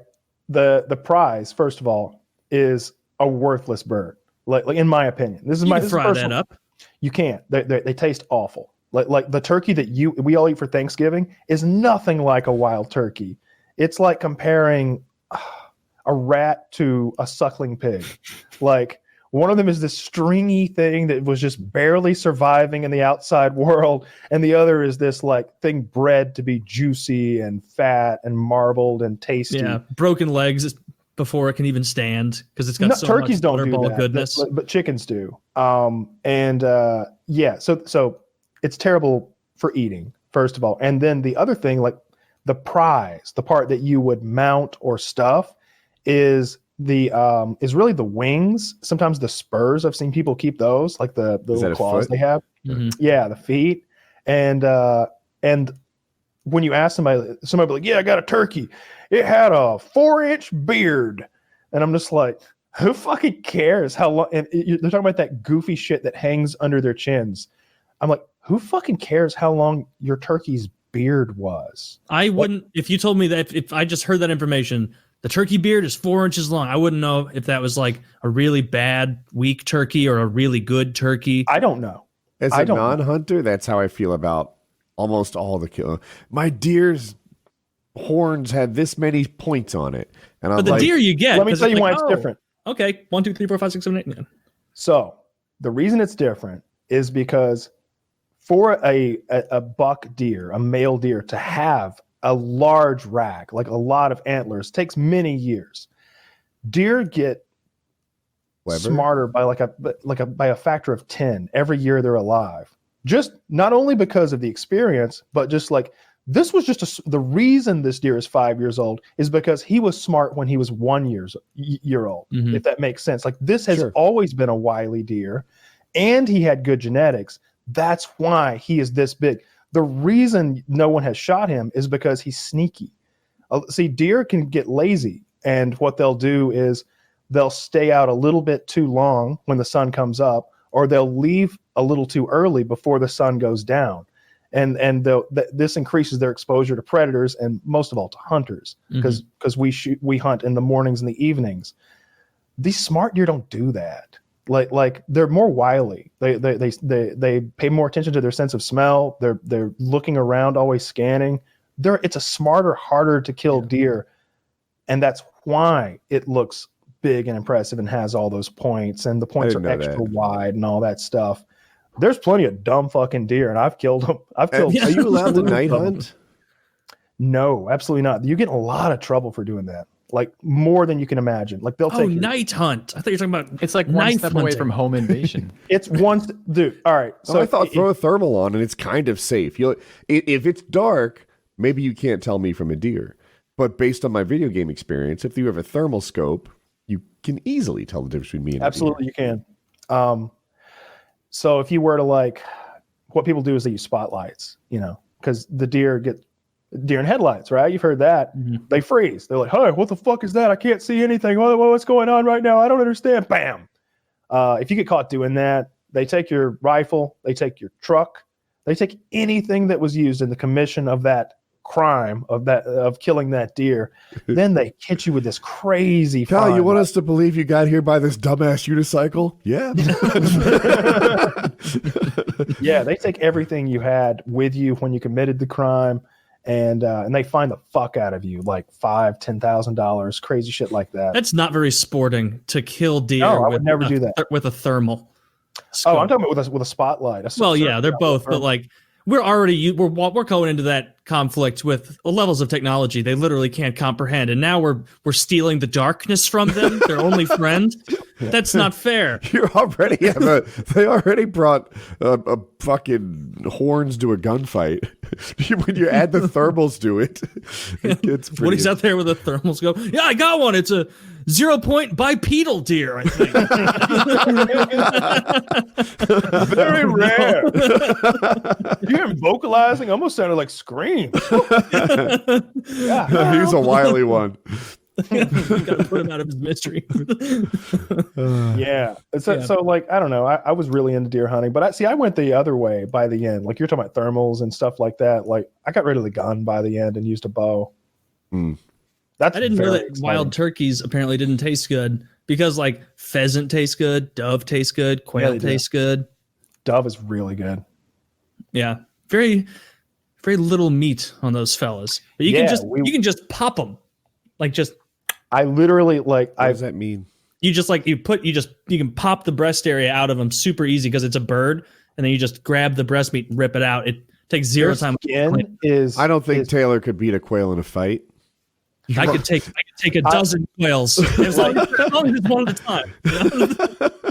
G: the prize, first of all, is a worthless bird. Like in my opinion, this is
E: You
G: my
E: can
G: this is
E: fry
G: personal.
E: that up.
G: You can't. They taste awful. Like the turkey that we all eat for Thanksgiving is nothing like a wild turkey. It's like comparing a rat to a suckling pig. Like one of them is this stringy thing that was just barely surviving in the outside world, and the other is this like thing bred to be juicy and fat and marbled and tasty.
E: Yeah, broken legs before it can even stand because it's got
G: No,
E: so
G: turkeys
E: much
G: don't do
E: butterball
G: that,
E: goodness.
G: but chickens do. Yeah, so it's terrible for eating, first of all, and then the other thing, like the prize, the part that you would mount or stuff, is really the wings. Sometimes the spurs. I've seen people keep those, like the little claws they have.
E: Mhm.
G: Yeah, the feet, and when you ask somebody will be like, "Yeah, I got a turkey. It had a 4-inch beard," and I'm just like, who fucking cares how long? And they're talking about that goofy shit that hangs under their chins. I'm like, who fucking cares how long your turkey's beard was?
E: I wouldn't, if you told me that, if I just heard that information, the turkey beard is 4 inches long, I wouldn't know if that was like a really bad, weak turkey or a really good turkey.
G: I don't know.
J: As a non-hunter, that's how I feel about almost all the kill. My deer's horns had this many points on it, and
E: but the deer you get.
G: Let me tell you why it's different.
E: Okay, 1, 2, 3, 4, 5, 6, 7, 8. Yeah.
G: So the reason it's different is because for a buck deer, a male deer, to have a large rack, like a lot of antlers, takes many years. Deer get smarter by by a factor of 10 every year they're alive. Just not only because of the experience, but just like this was just the reason this deer is 5 years old is because he was smart when he was 1 year old.
E: Mhm.
G: If that makes sense. Like this has always been a wily deer, and he had good genetics. That's why he is this big. The reason no one has shot him is because he's sneaky. See, deer can get lazy, and what they'll do is they'll stay out a little bit too long when the sun comes up, or they'll leave a little too early before the sun goes down. And this increases their exposure to predators and most of all to hunters, because we hunt in the mornings and the evenings. These smart deer don't do that. Like they're more wily. They pay more attention to their sense of smell. They're looking around, always scanning. It's a smarter, harder to kill deer, and that's why it looks big and impressive and has all those points, and the points are extra wide and all that stuff. There's plenty of dumb fucking deer, and I've killed them. Are
J: you allowed to night hunt?
G: No, absolutely not. You get in a lot of trouble for doing that. Like more than you can imagine. Like they'll take
E: night hunt. I thought you were talking about
I: it's like one step away from home invasion.
G: It's one dude. All right.
J: So I thought throw a thermal on and it's kind of safe. If it's dark, maybe you can't tell me from a deer. But based on my video game experience, if you have a thermal scope, you can easily tell the difference between me and
G: absolutely you can. So if you were to what people do is they use spotlights, because the deer in headlights, right? You've heard that. Mm-hmm. They freeze. They're like, "Hey, what the fuck is that? I can't see anything. What's going on right now? I don't understand." Bam. If you get caught doing that, they take your rifle, they take your truck, they take anything that was used in the commission of that crime of killing that deer. Then they hit you with this crazy
J: Kyle, you want us to believe you got here by this dumbass unicycle? Yeah.
G: Yeah, they take everything you had with you when you committed the crime. And they find the fuck out of you, like $5,000-$10,000, crazy shit like that.
E: That's not very sporting to kill deer.
G: No, I would never do that
E: with a thermal.
G: Scope. I'm talking about with a spotlight.
E: Well, yeah, they're both, but like we're going into that conflict with levels of technology they literally can't comprehend, and now we're stealing the darkness from them. Their only friend. That's not fair.
J: They already brought a fucking horns to a gunfight. When you add the thermals to it, it's pretty.
E: Woody's out there with a thermal scope. Yeah, I got one. It's a 0-point bipedal deer, I think.
G: Very rare. You hear him vocalizing? Almost sounded like screams.
J: Yeah, he's a wily one.
E: Gotta put him out of his misery.
G: Yeah. So like, I don't know. I was really into deer hunting, but I went the other way by the end. Like you're talking about thermals and stuff like that. Like I got rid of the gun by the end and used a bow.
E: I didn't know that wild turkeys apparently didn't taste good, because like pheasant tastes good, dove tastes good, quail tastes good.
G: Dove is really good.
E: Yeah, very, very little meat on those fellas. But you can just pop them, like just.
G: I literally like.
J: What does that mean?
E: You just like you can pop the breast area out of them super easy because it's a bird, and then you just grab the breast meat and rip it out. It takes zero time.
J: I don't think Taylor could beat a quail in a fight.
E: I could take a dozen quails as long as it's one at a time.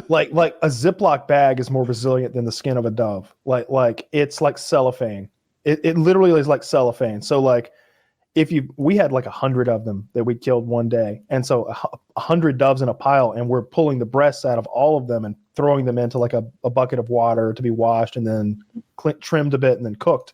G: like a Ziploc bag is more resilient than the skin of a dove. Like it's like cellophane. It literally is like cellophane. So like we had like 100 of them that we killed one day, and so 100 doves in a pile, and we're pulling the breasts out of all of them and throwing them into like a bucket of water to be washed and then trimmed a bit and then cooked.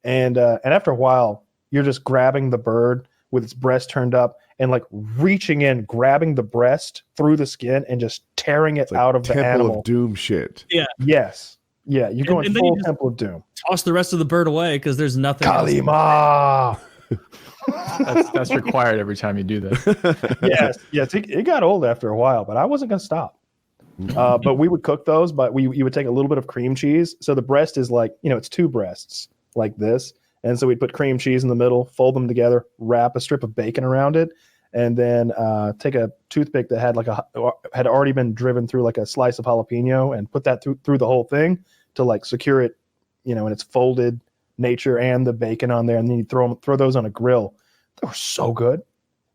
G: And after a while, you're just grabbing the bird with its breast turned up and like reaching in, grabbing the breast through the skin and just tearing it out of the animal.
J: Temple of Doom shit.
E: Yeah.
G: Yes. Yeah. You're going full Temple of Doom.
E: Toss the rest of the bird away because there's nothing.
G: Kalima.
I: That's required every time you do this.
G: Yes. It got old after a while, but I wasn't going to stop. But we would cook those, but you would take a little bit of cream cheese. So the breast is like, it's two breasts like this. And so we'd put cream cheese in the middle, fold them together, wrap a strip of bacon around it, and then take a toothpick that had already been driven through like a slice of jalapeno and put that through the whole thing to like secure it, in its folded nature and the bacon on there. And then you throw those on a grill. They were so good.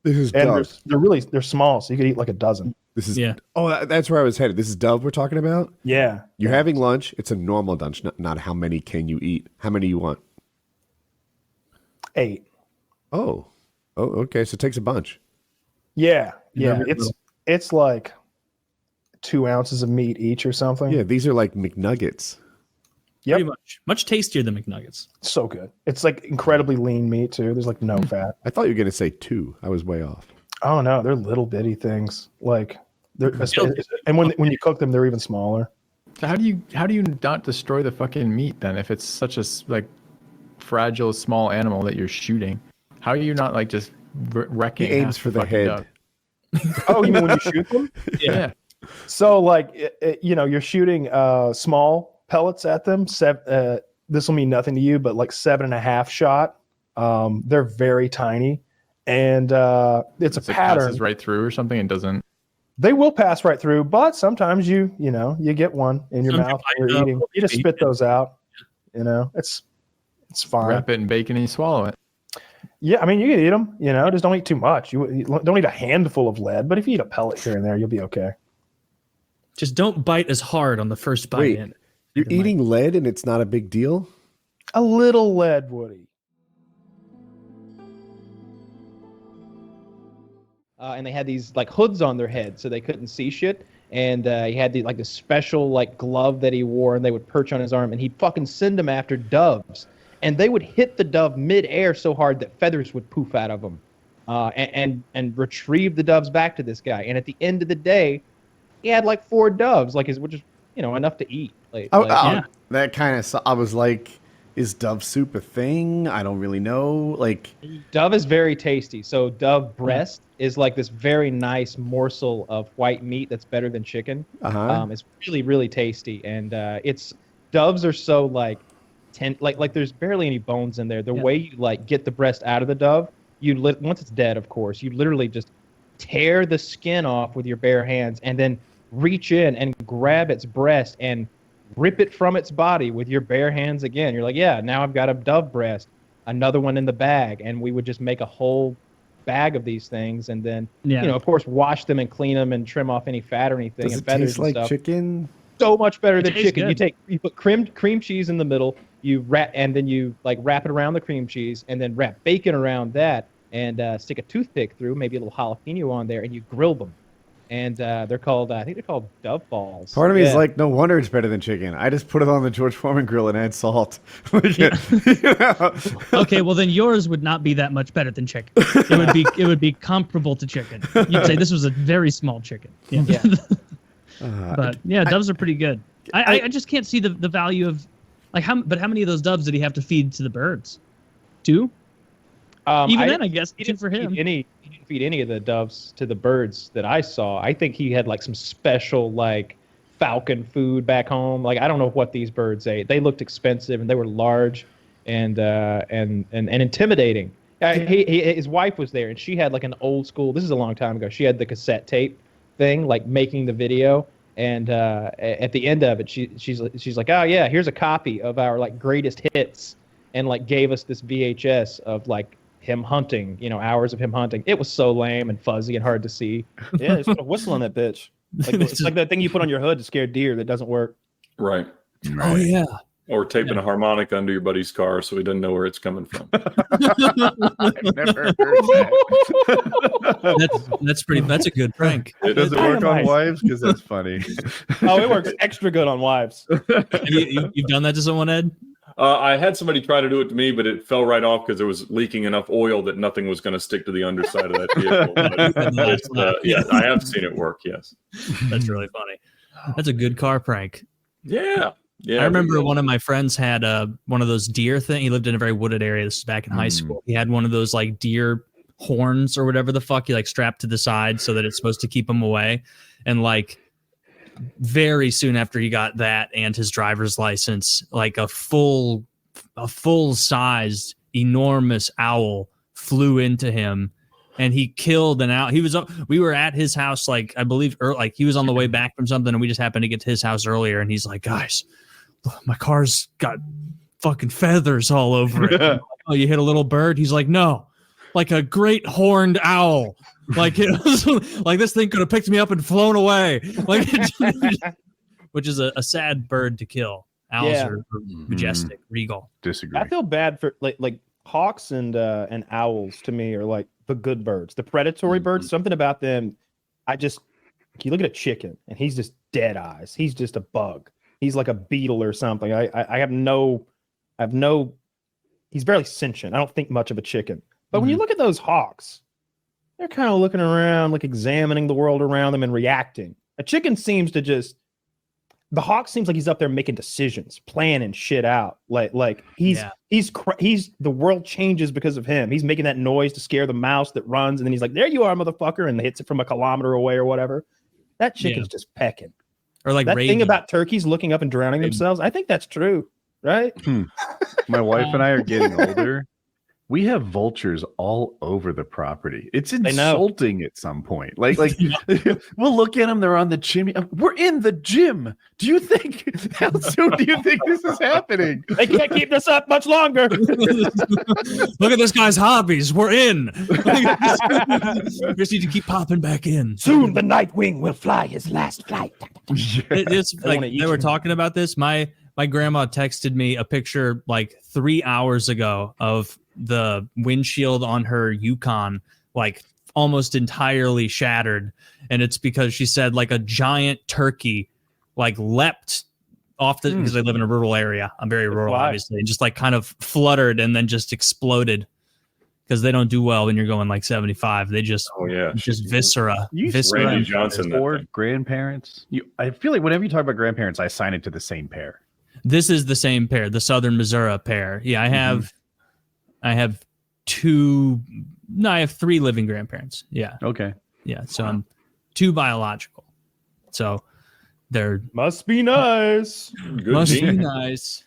J: This is Dove.
G: They're small, so you could eat like a dozen.
J: This is Oh, that's where I was headed. This is Dove we're talking about?
G: Yeah.
J: You're having lunch. It's a normal lunch, not how many can you eat. How many you want?
G: 8.
J: Oh, okay. So it takes a bunch.
G: Yeah. It's like 2 ounces of meat each or something.
J: Yeah, these are like McNuggets.
G: Yep.
E: Pretty much tastier than McNuggets.
G: So good. It's like incredibly lean meat too. There's like no fat.
J: I thought you were gonna say 2. I was way off.
G: Oh no, they're little bitty things. Like and when you cook them, they're even smaller.
I: So how do you not destroy the fucking meat then if it's such a like fragile small animal that you're shooting? How are you not like just wrecking?
J: He aims for the head.
I: Dove?
G: Oh, you mean when you shoot them?
I: Yeah.
G: So like you're shooting small pellets at them. This will mean nothing to you, but like 7.5 shot. They're very tiny, and it's a pattern.
I: Passes right through or something and doesn't.
G: They will pass right through, but sometimes you get one in your mouth when you're eating. You just spit those out. It's fine.
I: Wrap it in bacon and you swallow it.
G: Yeah, I mean, you can eat them. Just don't eat too much. You don't eat a handful of lead, but if you eat a pellet here and there, you'll be okay.
E: Just don't bite as hard on the first bite.
J: Wait, you're eating lead and it's not a big deal?
G: A little lead, Woody.
B: And they had these like hoods on their head so they couldn't see shit. And he had this special like glove that he wore, and they would perch on his arm, and he'd fucking send them after doves. And they would hit the dove mid-air so hard that feathers would poof out of them, and retrieve the doves back to this guy. And at the end of the day, he had like 4 doves, which is enough to eat.
K: That kind of. I was like, is dove soup a thing? I don't really know.
B: Dove is very tasty. So dove breast is like this very nice morsel of white meat that's better than chicken. It's really, really tasty, and doves are so like there's barely any bones in there. The way you get the breast out of the dove, once it's dead, of course, you literally just tear the skin off with your bare hands and then reach in and grab its breast and rip it from its body with your bare hands again. You're like, yeah, now I've got a dove breast, another one in the bag, and we would just make a whole bag of these things, and then of course wash them and clean them and trim off any fat or anything.
K: Does
B: and
K: it
B: feathers
K: taste
B: and
K: like
B: stuff.
K: chicken?
B: So much better than chicken.
E: Good.
B: You put cream cheese in the middle, you wrap it around the cream cheese, and then wrap bacon around that, and stick a toothpick through, maybe a little jalapeno on there, and you grill them. And they're called, I think they're called dove balls.
K: Part of me is like, no wonder it's better than chicken. I just put it on the George Foreman grill and add salt.
E: Okay, well then yours would not be that much better than chicken. It would be comparable to chicken. You'd say this was a very small chicken. Yeah. But yeah, doves are pretty good. I just can't see the value of how many of those doves did he have to feed to the birds? 2? I guess 2 for him.
B: He didn't feed any of the doves to the birds that I saw. I think he had some special falcon food back home. Like I don't know what these birds ate. They looked expensive and they were large and intimidating. His wife was there and she had like an old school. This is a long time ago. She had the cassette tape thing, like making the video. And at the end of it, she's like, oh yeah, here's a copy of our like greatest hits, and like gave us this VHS of like him hunting, hours of him hunting. It was so lame and fuzzy and hard to see.
G: Yeah, just put a whistle on that bitch. It's like that thing you put on your hood to scare deer that doesn't work.
L: Right.
E: Oh yeah.
L: Or taping a harmonica under your buddy's car so he doesn't know where it's coming from.
H: I've never heard that.
E: That's a good prank.
H: It doesn't work on wives because that's funny.
G: Oh, it works extra good on wives.
E: You've done that to someone, Ed?
L: I had somebody try to do it to me, but it fell right off because it was leaking enough oil that nothing was going to stick to the underside of that vehicle. But yeah, I have seen it work. Yes,
E: that's really funny. That's a good car prank.
L: Yeah. Yeah,
E: I remember one of my friends had one of those deer thing. He lived in a very wooded area. This is back in high school. He had one of those like deer horns or whatever the fuck you like strapped to the side so that it's supposed to keep him away. And like very soon after he got that and his driver's license, like a full sized enormous owl flew into him. And he killed an owl. We were at his house, like I believe, like he was on the way back from something, and we just happened to get to his house earlier. And he's like, "Guys, my car's got fucking feathers all over it." Like, oh, you hit a little bird? He's like, "No, like a great horned owl. Like it was like this thing could have picked me up and flown away." Like, which is a sad bird to kill. Owls are majestic, regal.
H: Disagree.
G: I feel bad for like hawks and owls. To me, are like the good birds, the predatory birds. Something about them. You look at a chicken and he's just dead eyes. He's just a bug. He's like a beetle or something. He's barely sentient. I don't think much of a chicken. But when you look at those hawks, they're kind of looking around, like examining the world around them and reacting. A chicken seems to the hawk seems like he's up there making decisions, planning shit out. Like he's the world changes because of him. He's making that noise to scare the mouse that runs, and then he's like, "There you are, motherfucker," and hits it from a kilometer away or whatever. That chicken's just pecking.
E: Or like
G: that thing about turkeys looking up and drowning themselves. I think that's true, right?
H: My wife and I are getting older. We have vultures all over the property. It's insulting at some point. Like we'll look at them. They're on the chimney. We're in the gym. Do you think? How soon do you think this is happening?
G: They can't keep this up much longer.
E: Look at this guy's hobbies. We're in. Just need to keep popping back in.
G: Soon the Nightwing will fly his last flight.
E: It's like they were talking about this. My grandma texted me a picture like 3 hours ago of the windshield on her Yukon like almost entirely shattered, and it's because she said like a giant turkey like leapt off the because I live in a rural area. I'm very rural, obviously, and just like kind of fluttered and then just exploded because they don't do well when you're going like 75. They just just viscera.
L: Randy Johnson
H: or grandparents. I feel like whenever you talk about grandparents, I assign it to the same pair.
E: This is the same pair, the Southern Missouri pair. Yeah, I have 3 living grandparents. Yeah.
H: Okay.
E: Yeah. So I'm 2 biological. So they're
G: must be nice.
E: Be nice.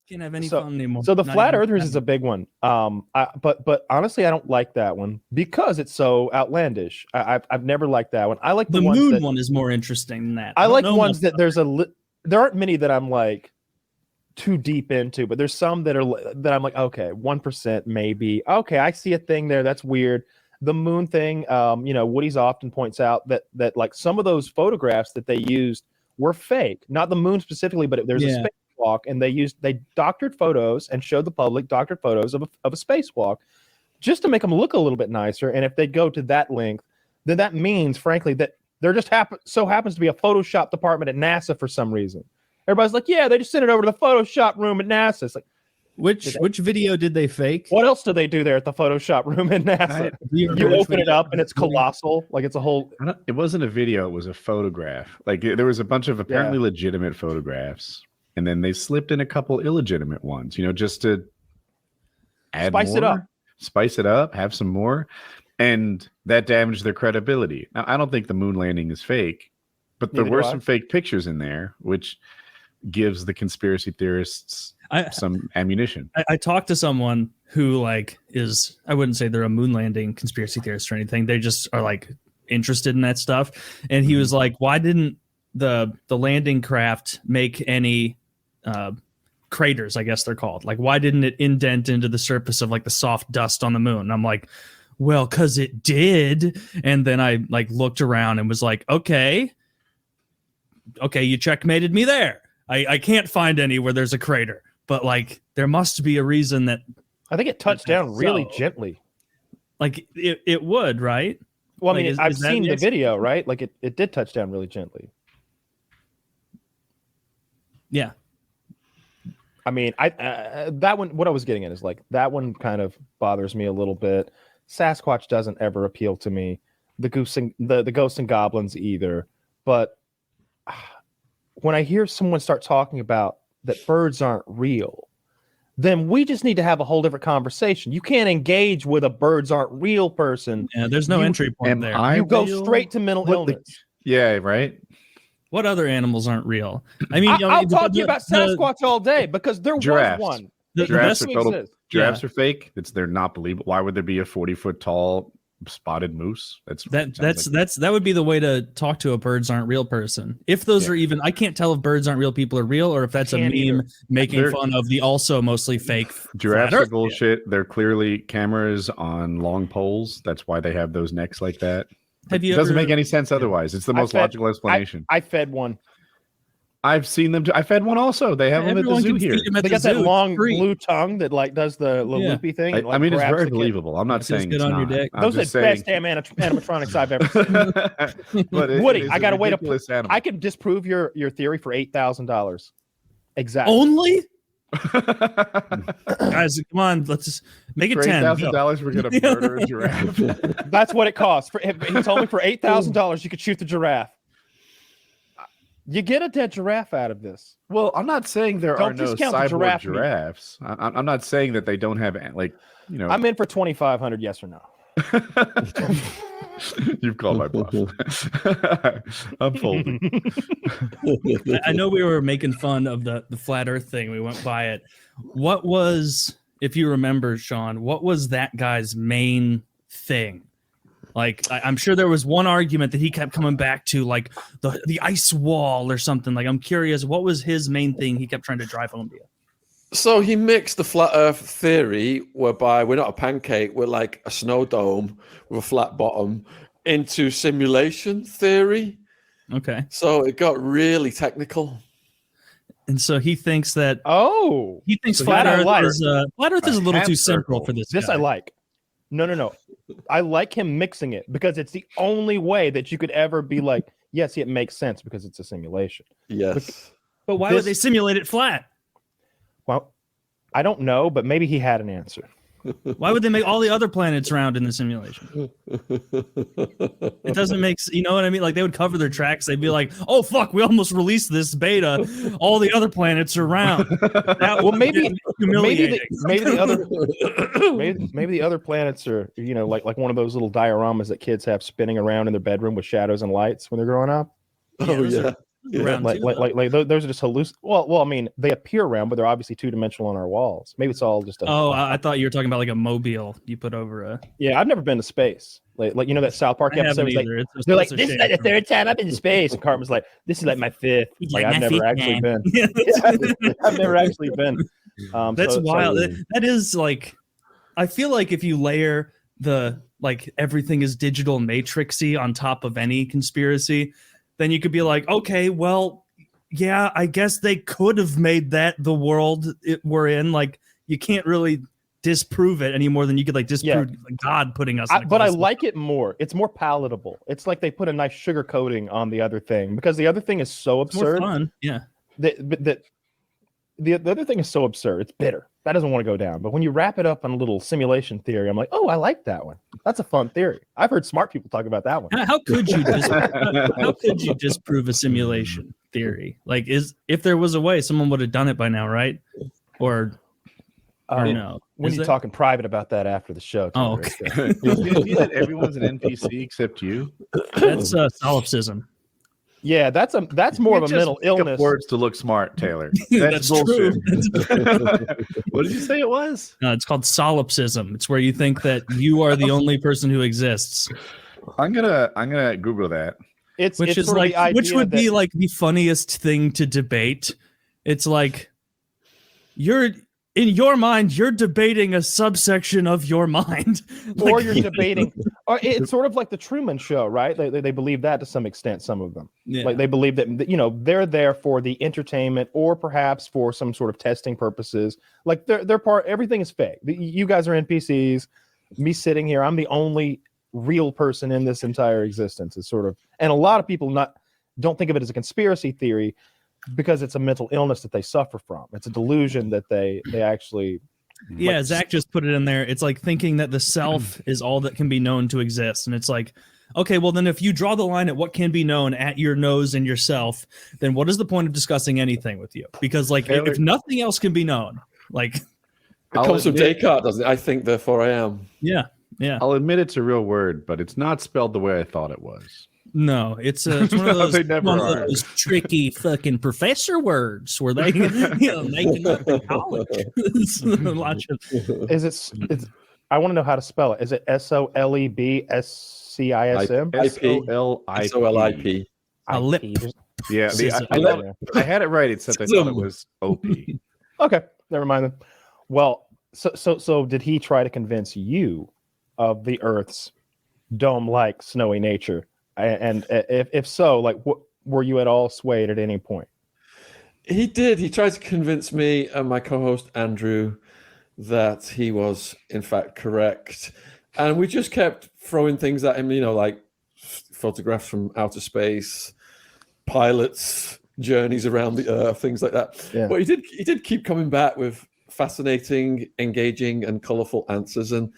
E: Can't have any fun anymore.
G: So the flat earthers is a big one. But honestly, I don't like that one because it's so outlandish. I've never liked that one. I like
E: the moon one is more interesting than that.
G: I like the ones that there aren't many that I'm like too deep into, but there's some that I'm like, okay, 1% maybe. Okay, I see a thing there. That's weird. The moon thing, Woody's often points out that like some of those photographs that they used were fake. Not the moon specifically, but there's a spacewalk, and they doctored photos and showed the public doctored photos of a spacewalk just to make them look a little bit nicer. And if they go to that length, then that means, frankly, that there just happens to be a Photoshop department at NASA for some reason. Everybody's like, yeah, they just sent it over to the Photoshop room at NASA. It's like,
E: which video did they fake?
G: What else do they do there at the Photoshop room at NASA? You open it up and it's colossal. Like it's a whole.
H: It wasn't a video. It was a photograph. Like there was a bunch of apparently legitimate photographs, and then they slipped in a couple illegitimate ones. Just to add
G: spice it up,
H: have some more. and that damaged their credibility. Now, I don't think the moon landing is fake, but there
G: Neither
H: were
G: do I.
H: some fake pictures in there, which gives the conspiracy theorists some ammunition.
E: I talked to someone who like is, I wouldn't say they're a moon landing conspiracy theorist or anything. They just are like interested in that stuff. And he was like, why didn't the landing craft make any craters, I guess they're called? Like, why didn't it indent into the surface of like the soft dust on the moon? And I'm like, well, because it did. And then I like looked around and was like, okay, you checkmated me there. I can't find any where there's a crater, but like there must be a reason that
G: I think it touched down really gently.
E: Like it would, right?
G: Well, I
E: Like,
G: mean,
E: is
G: I've
E: that
G: seen the
E: ex-
G: video, right? Like it did touch down really gently.
E: Yeah.
G: I mean, that one. What I was getting at is like that one kind of bothers me a little bit. Sasquatch doesn't ever appeal to me. The ghosts and goblins either. But when I hear someone start talking about that birds aren't real, then we just need to have a whole different conversation. You can't engage with a birds aren't real person.
E: Yeah, there's no entry point there.
G: You go straight to mental illness.
H: Yeah, right.
E: What other animals aren't real? I mean,
G: I'll talk to you about Sasquatch all day because there
H: Giraffes.
G: was one.
H: Giraffes are
G: That
H: total.
G: exists.
H: Giraffes are fake. They're not believable. Why would there be a 40-foot tall spotted moose?
E: That would be the way to talk to a birds aren't real person. If those are even, I can't tell if birds aren't real people are real or if that's a
G: Can't
E: meme
G: either.
E: making fun of the also mostly fake
H: Giraffes
E: flat
H: are
E: Earth.
H: bullshit. They're clearly cameras on long poles. That's why they have those necks like that.
E: Have you
H: It doesn't
E: ever-
H: make any sense otherwise. It's the most logical explanation.
G: I fed one.
H: I've seen them. I fed one also. They have them at the
E: Everyone
H: zoo
E: can
H: here.
E: feed 'em at
G: They
E: the
G: got that
E: zoo. It's
G: long
E: free.
G: blue tongue that like does the little
E: Yeah.
G: loopy thing. and,
H: I
G: like,
H: mean, it's
G: grabs
H: very
G: the kid.
H: believable. I'm not
E: Feels
H: saying
E: good
H: it's
E: on your
H: not.
E: dick.
H: I'm
G: Those are the
H: just saying.
G: best damn animatronics I've ever seen.
H: But it
G: Woody,
H: is
G: I
H: a
G: gotta wait a
H: ridiculous animal.
G: I can disprove your theory for $8,000. Exactly.
E: Only? Guys, come on, let's just make it
H: For
E: 10.
H: $8,000, we're gonna murder a giraffe.
G: That's what it costs. He told me for $8,000 you could shoot the giraffe. You get a dead giraffe out of this.
H: Well, I'm not saying there
G: Don't
H: are no
G: discount the
H: cyborg
G: giraffe meat.
H: giraffes. I'm not saying that they don't have like
G: I'm in for $2,500. Yes or no?
H: You've called my bluff. I'm folding.
E: I know we were making fun of the flat earth thing. We went by it. What was, if you remember, Sean, what was that guy's main thing? Like, I'm sure there was one argument that he kept coming back to, like the ice wall or something. Like, I'm curious, what was his main thing he kept trying to drive home to you?
M: So he mixed the flat earth theory, whereby we're not a pancake, we're like a snow dome with a flat bottom, into simulation theory.
E: Okay.
M: So it got really technical.
E: And so he thinks that, he thinks
G: So
E: flat
G: that I
E: Earth
G: like.
E: is flat Earth is a little
H: half
E: too simple
H: circle.
E: for this
G: This
E: guy.
G: I like. No. I like him mixing it because it's the only way that you could ever be like, yes, it makes sense because it's a simulation.
M: Yes.
E: But why would they simulate it flat?
G: Well, I don't know, but maybe he had an answer.
E: Why would they make all the other planets round in the simulation? It doesn't make, you know what I mean? Like they would cover their tracks. They'd be like, "Oh fuck, we almost released this beta. All the other planets are round."
G: Well, maybe
E: humiliating.
G: maybe the other planets are, you know, like one of those little dioramas that kids have spinning around in their bedroom with shadows and lights when they're growing up.
M: Oh yeah.
E: Round
G: Like those are just Well, I mean, they appear round, but they're obviously two-dimensional on our walls. Maybe it's all just.
E: I thought you were talking about like a mobile you put over a.
G: Yeah, I've never been to space. Like you know that South Park
E: I
G: episode
E: haven't
G: was like,
E: either.
G: they're like,
E: It's a
G: this is
E: shame
G: like the
E: for me.
G: third time I've been to space, and Cartman's like, this is like my fifth. Like I've never actually been. I've never actually been.
E: That's wild.
G: So,
E: That is like, I feel like if you layer the like everything is digital matrixy on top of any conspiracy, then you could be like, okay, well, yeah, I guess they could have made that the world we're in. Like, you can't really disprove it any more than you could like disprove God putting us.
G: But I like it more. It's more palatable. It's like they put a nice sugar coating on the other thing because the other thing is so
E: It's more
G: absurd.
E: fun. Yeah.
G: The other thing is so absurd. It's bitter. That doesn't want to go down. But when you wrap it up on a little simulation theory, I'm like, oh, I like that one. That's a fun theory. I've heard smart people talk about that one.
E: How could you disprove a simulation theory? Like, if there was a way, someone would have done it by now, right? Or Or no?
G: When
E: Is
G: you're
E: there?
G: talking private about that after the show.
E: Oh,
G: Taylor,
E: okay.
H: You'll see that everyone's an NPC except you.
E: That's solipsism.
G: Yeah, that's more of a
H: You just
G: mental
H: make up
G: illness.
H: words to look smart, Taylor.
E: That's
H: That's, bullshit.
E: true.
H: What did you say it was?
E: It's called solipsism. It's where you think that you are the only person who exists.
H: I'm gonna Google that.
G: It's
E: Which is
G: sort of
E: like,
G: the idea
E: which would be
G: that-
E: like the funniest thing to debate. It's like you're in your mind, you're debating a subsection of your mind,
G: or
E: like,
G: you're debating. Or it's sort of like the Truman Show, right? They believe that to some extent. Some of them,
E: Yeah.
G: like they believe that they're there for the entertainment or perhaps for some sort of testing purposes. Like they're part. Everything is fake. You guys are NPCs. Me sitting here, I'm the only real person in this entire existence. Is sort of, and a lot of people don't think of it as a conspiracy theory because it's a mental illness that they suffer from. It's a delusion that they actually.
E: Yeah, Zach just put it in there. It's like thinking that the self is all that can be known to exist. And it's like, okay, well, then if you draw the line at what can be known at your nose and yourself, then what is the point of discussing anything with you? Because, like, if nothing else can be known, like.
M: It comes from Descartes, doesn't it? I think, therefore I am.
E: Yeah, yeah.
H: I'll admit it's a real word, but it's not spelled the way I thought it was.
E: No, it's one of those,
H: They never
E: one of
H: are.
E: those tricky fucking professor words where they making up in college.
G: Is it's I want to know how to spell it. Is it SOLEBSCISM?
H: SOLIP.
E: A lip.
H: Yeah, I had it right, except I thought it was OP.
G: Okay, never mind then. Well, so did he try to convince you of the Earth's dome-like snowy nature? And if so, like, were you at all swayed at any point?
M: He did. He tried to convince me and my co-host Andrew that he was in fact correct, and we just kept throwing things at him. Like photographs from outer space, pilots' journeys around the Earth, things like that.
G: Yeah.
M: But he did keep coming back with fascinating, engaging, and colorful answers. And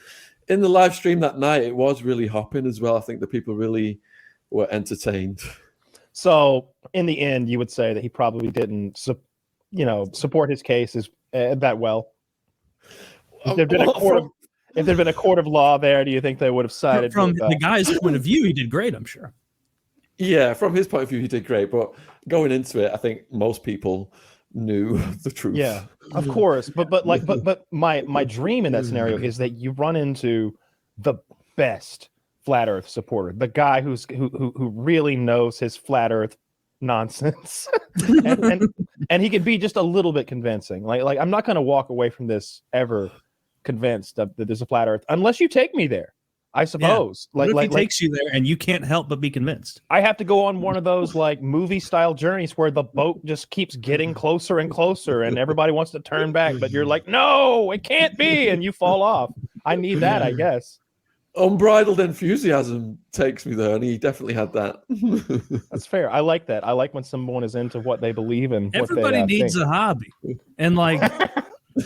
M: in the live stream that night, it was really hopping as well. I think the people really were entertained.
G: So in the end, you would say that he probably didn't, support his cases that well. If there'd been a court of law there, do you think they would have sided
E: From
G: with,
E: the guy's point of view, he did great, I'm sure.
M: Yeah, from his point of view, he did great. But going into it, I think most people knew the truth.
G: Yeah, of course. But my dream in that scenario is that you run into the best flat Earth supporter, the guy who really knows his flat Earth nonsense, and he can be just a little bit convincing. Like I'm not going to walk away from this ever convinced that there's a flat Earth unless you take me there, I suppose.
E: Yeah. What if he takes you there and you can't help but be convinced?
G: I have to go on one of those like movie style journeys where the boat just keeps getting closer and closer and everybody wants to turn back, but you're like, no, it can't be, and you fall off. I need that, I guess.
M: Unbridled enthusiasm takes me there, and he definitely had that.
G: That's fair. I like that. I like when someone is into what they believe in.
E: Everybody
G: what they,
E: needs
G: think.
E: a hobby, and like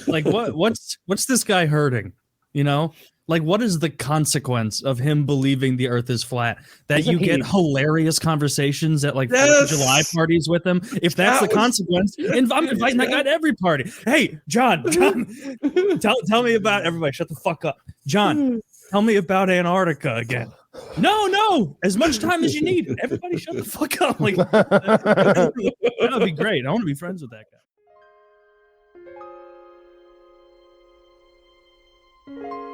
E: what's this guy hurting? Like, what is the consequence of him believing the Earth is flat? That you get hilarious conversations at like 4th of July parties with him. If that's the consequence, I'm inviting that guy to every party. Hey, John, tell me about everybody. Shut the fuck up, John. Tell me about Antarctica again. No, as much time as you need. Everybody, shut the fuck up. Like that would be great. I want to be friends with that guy.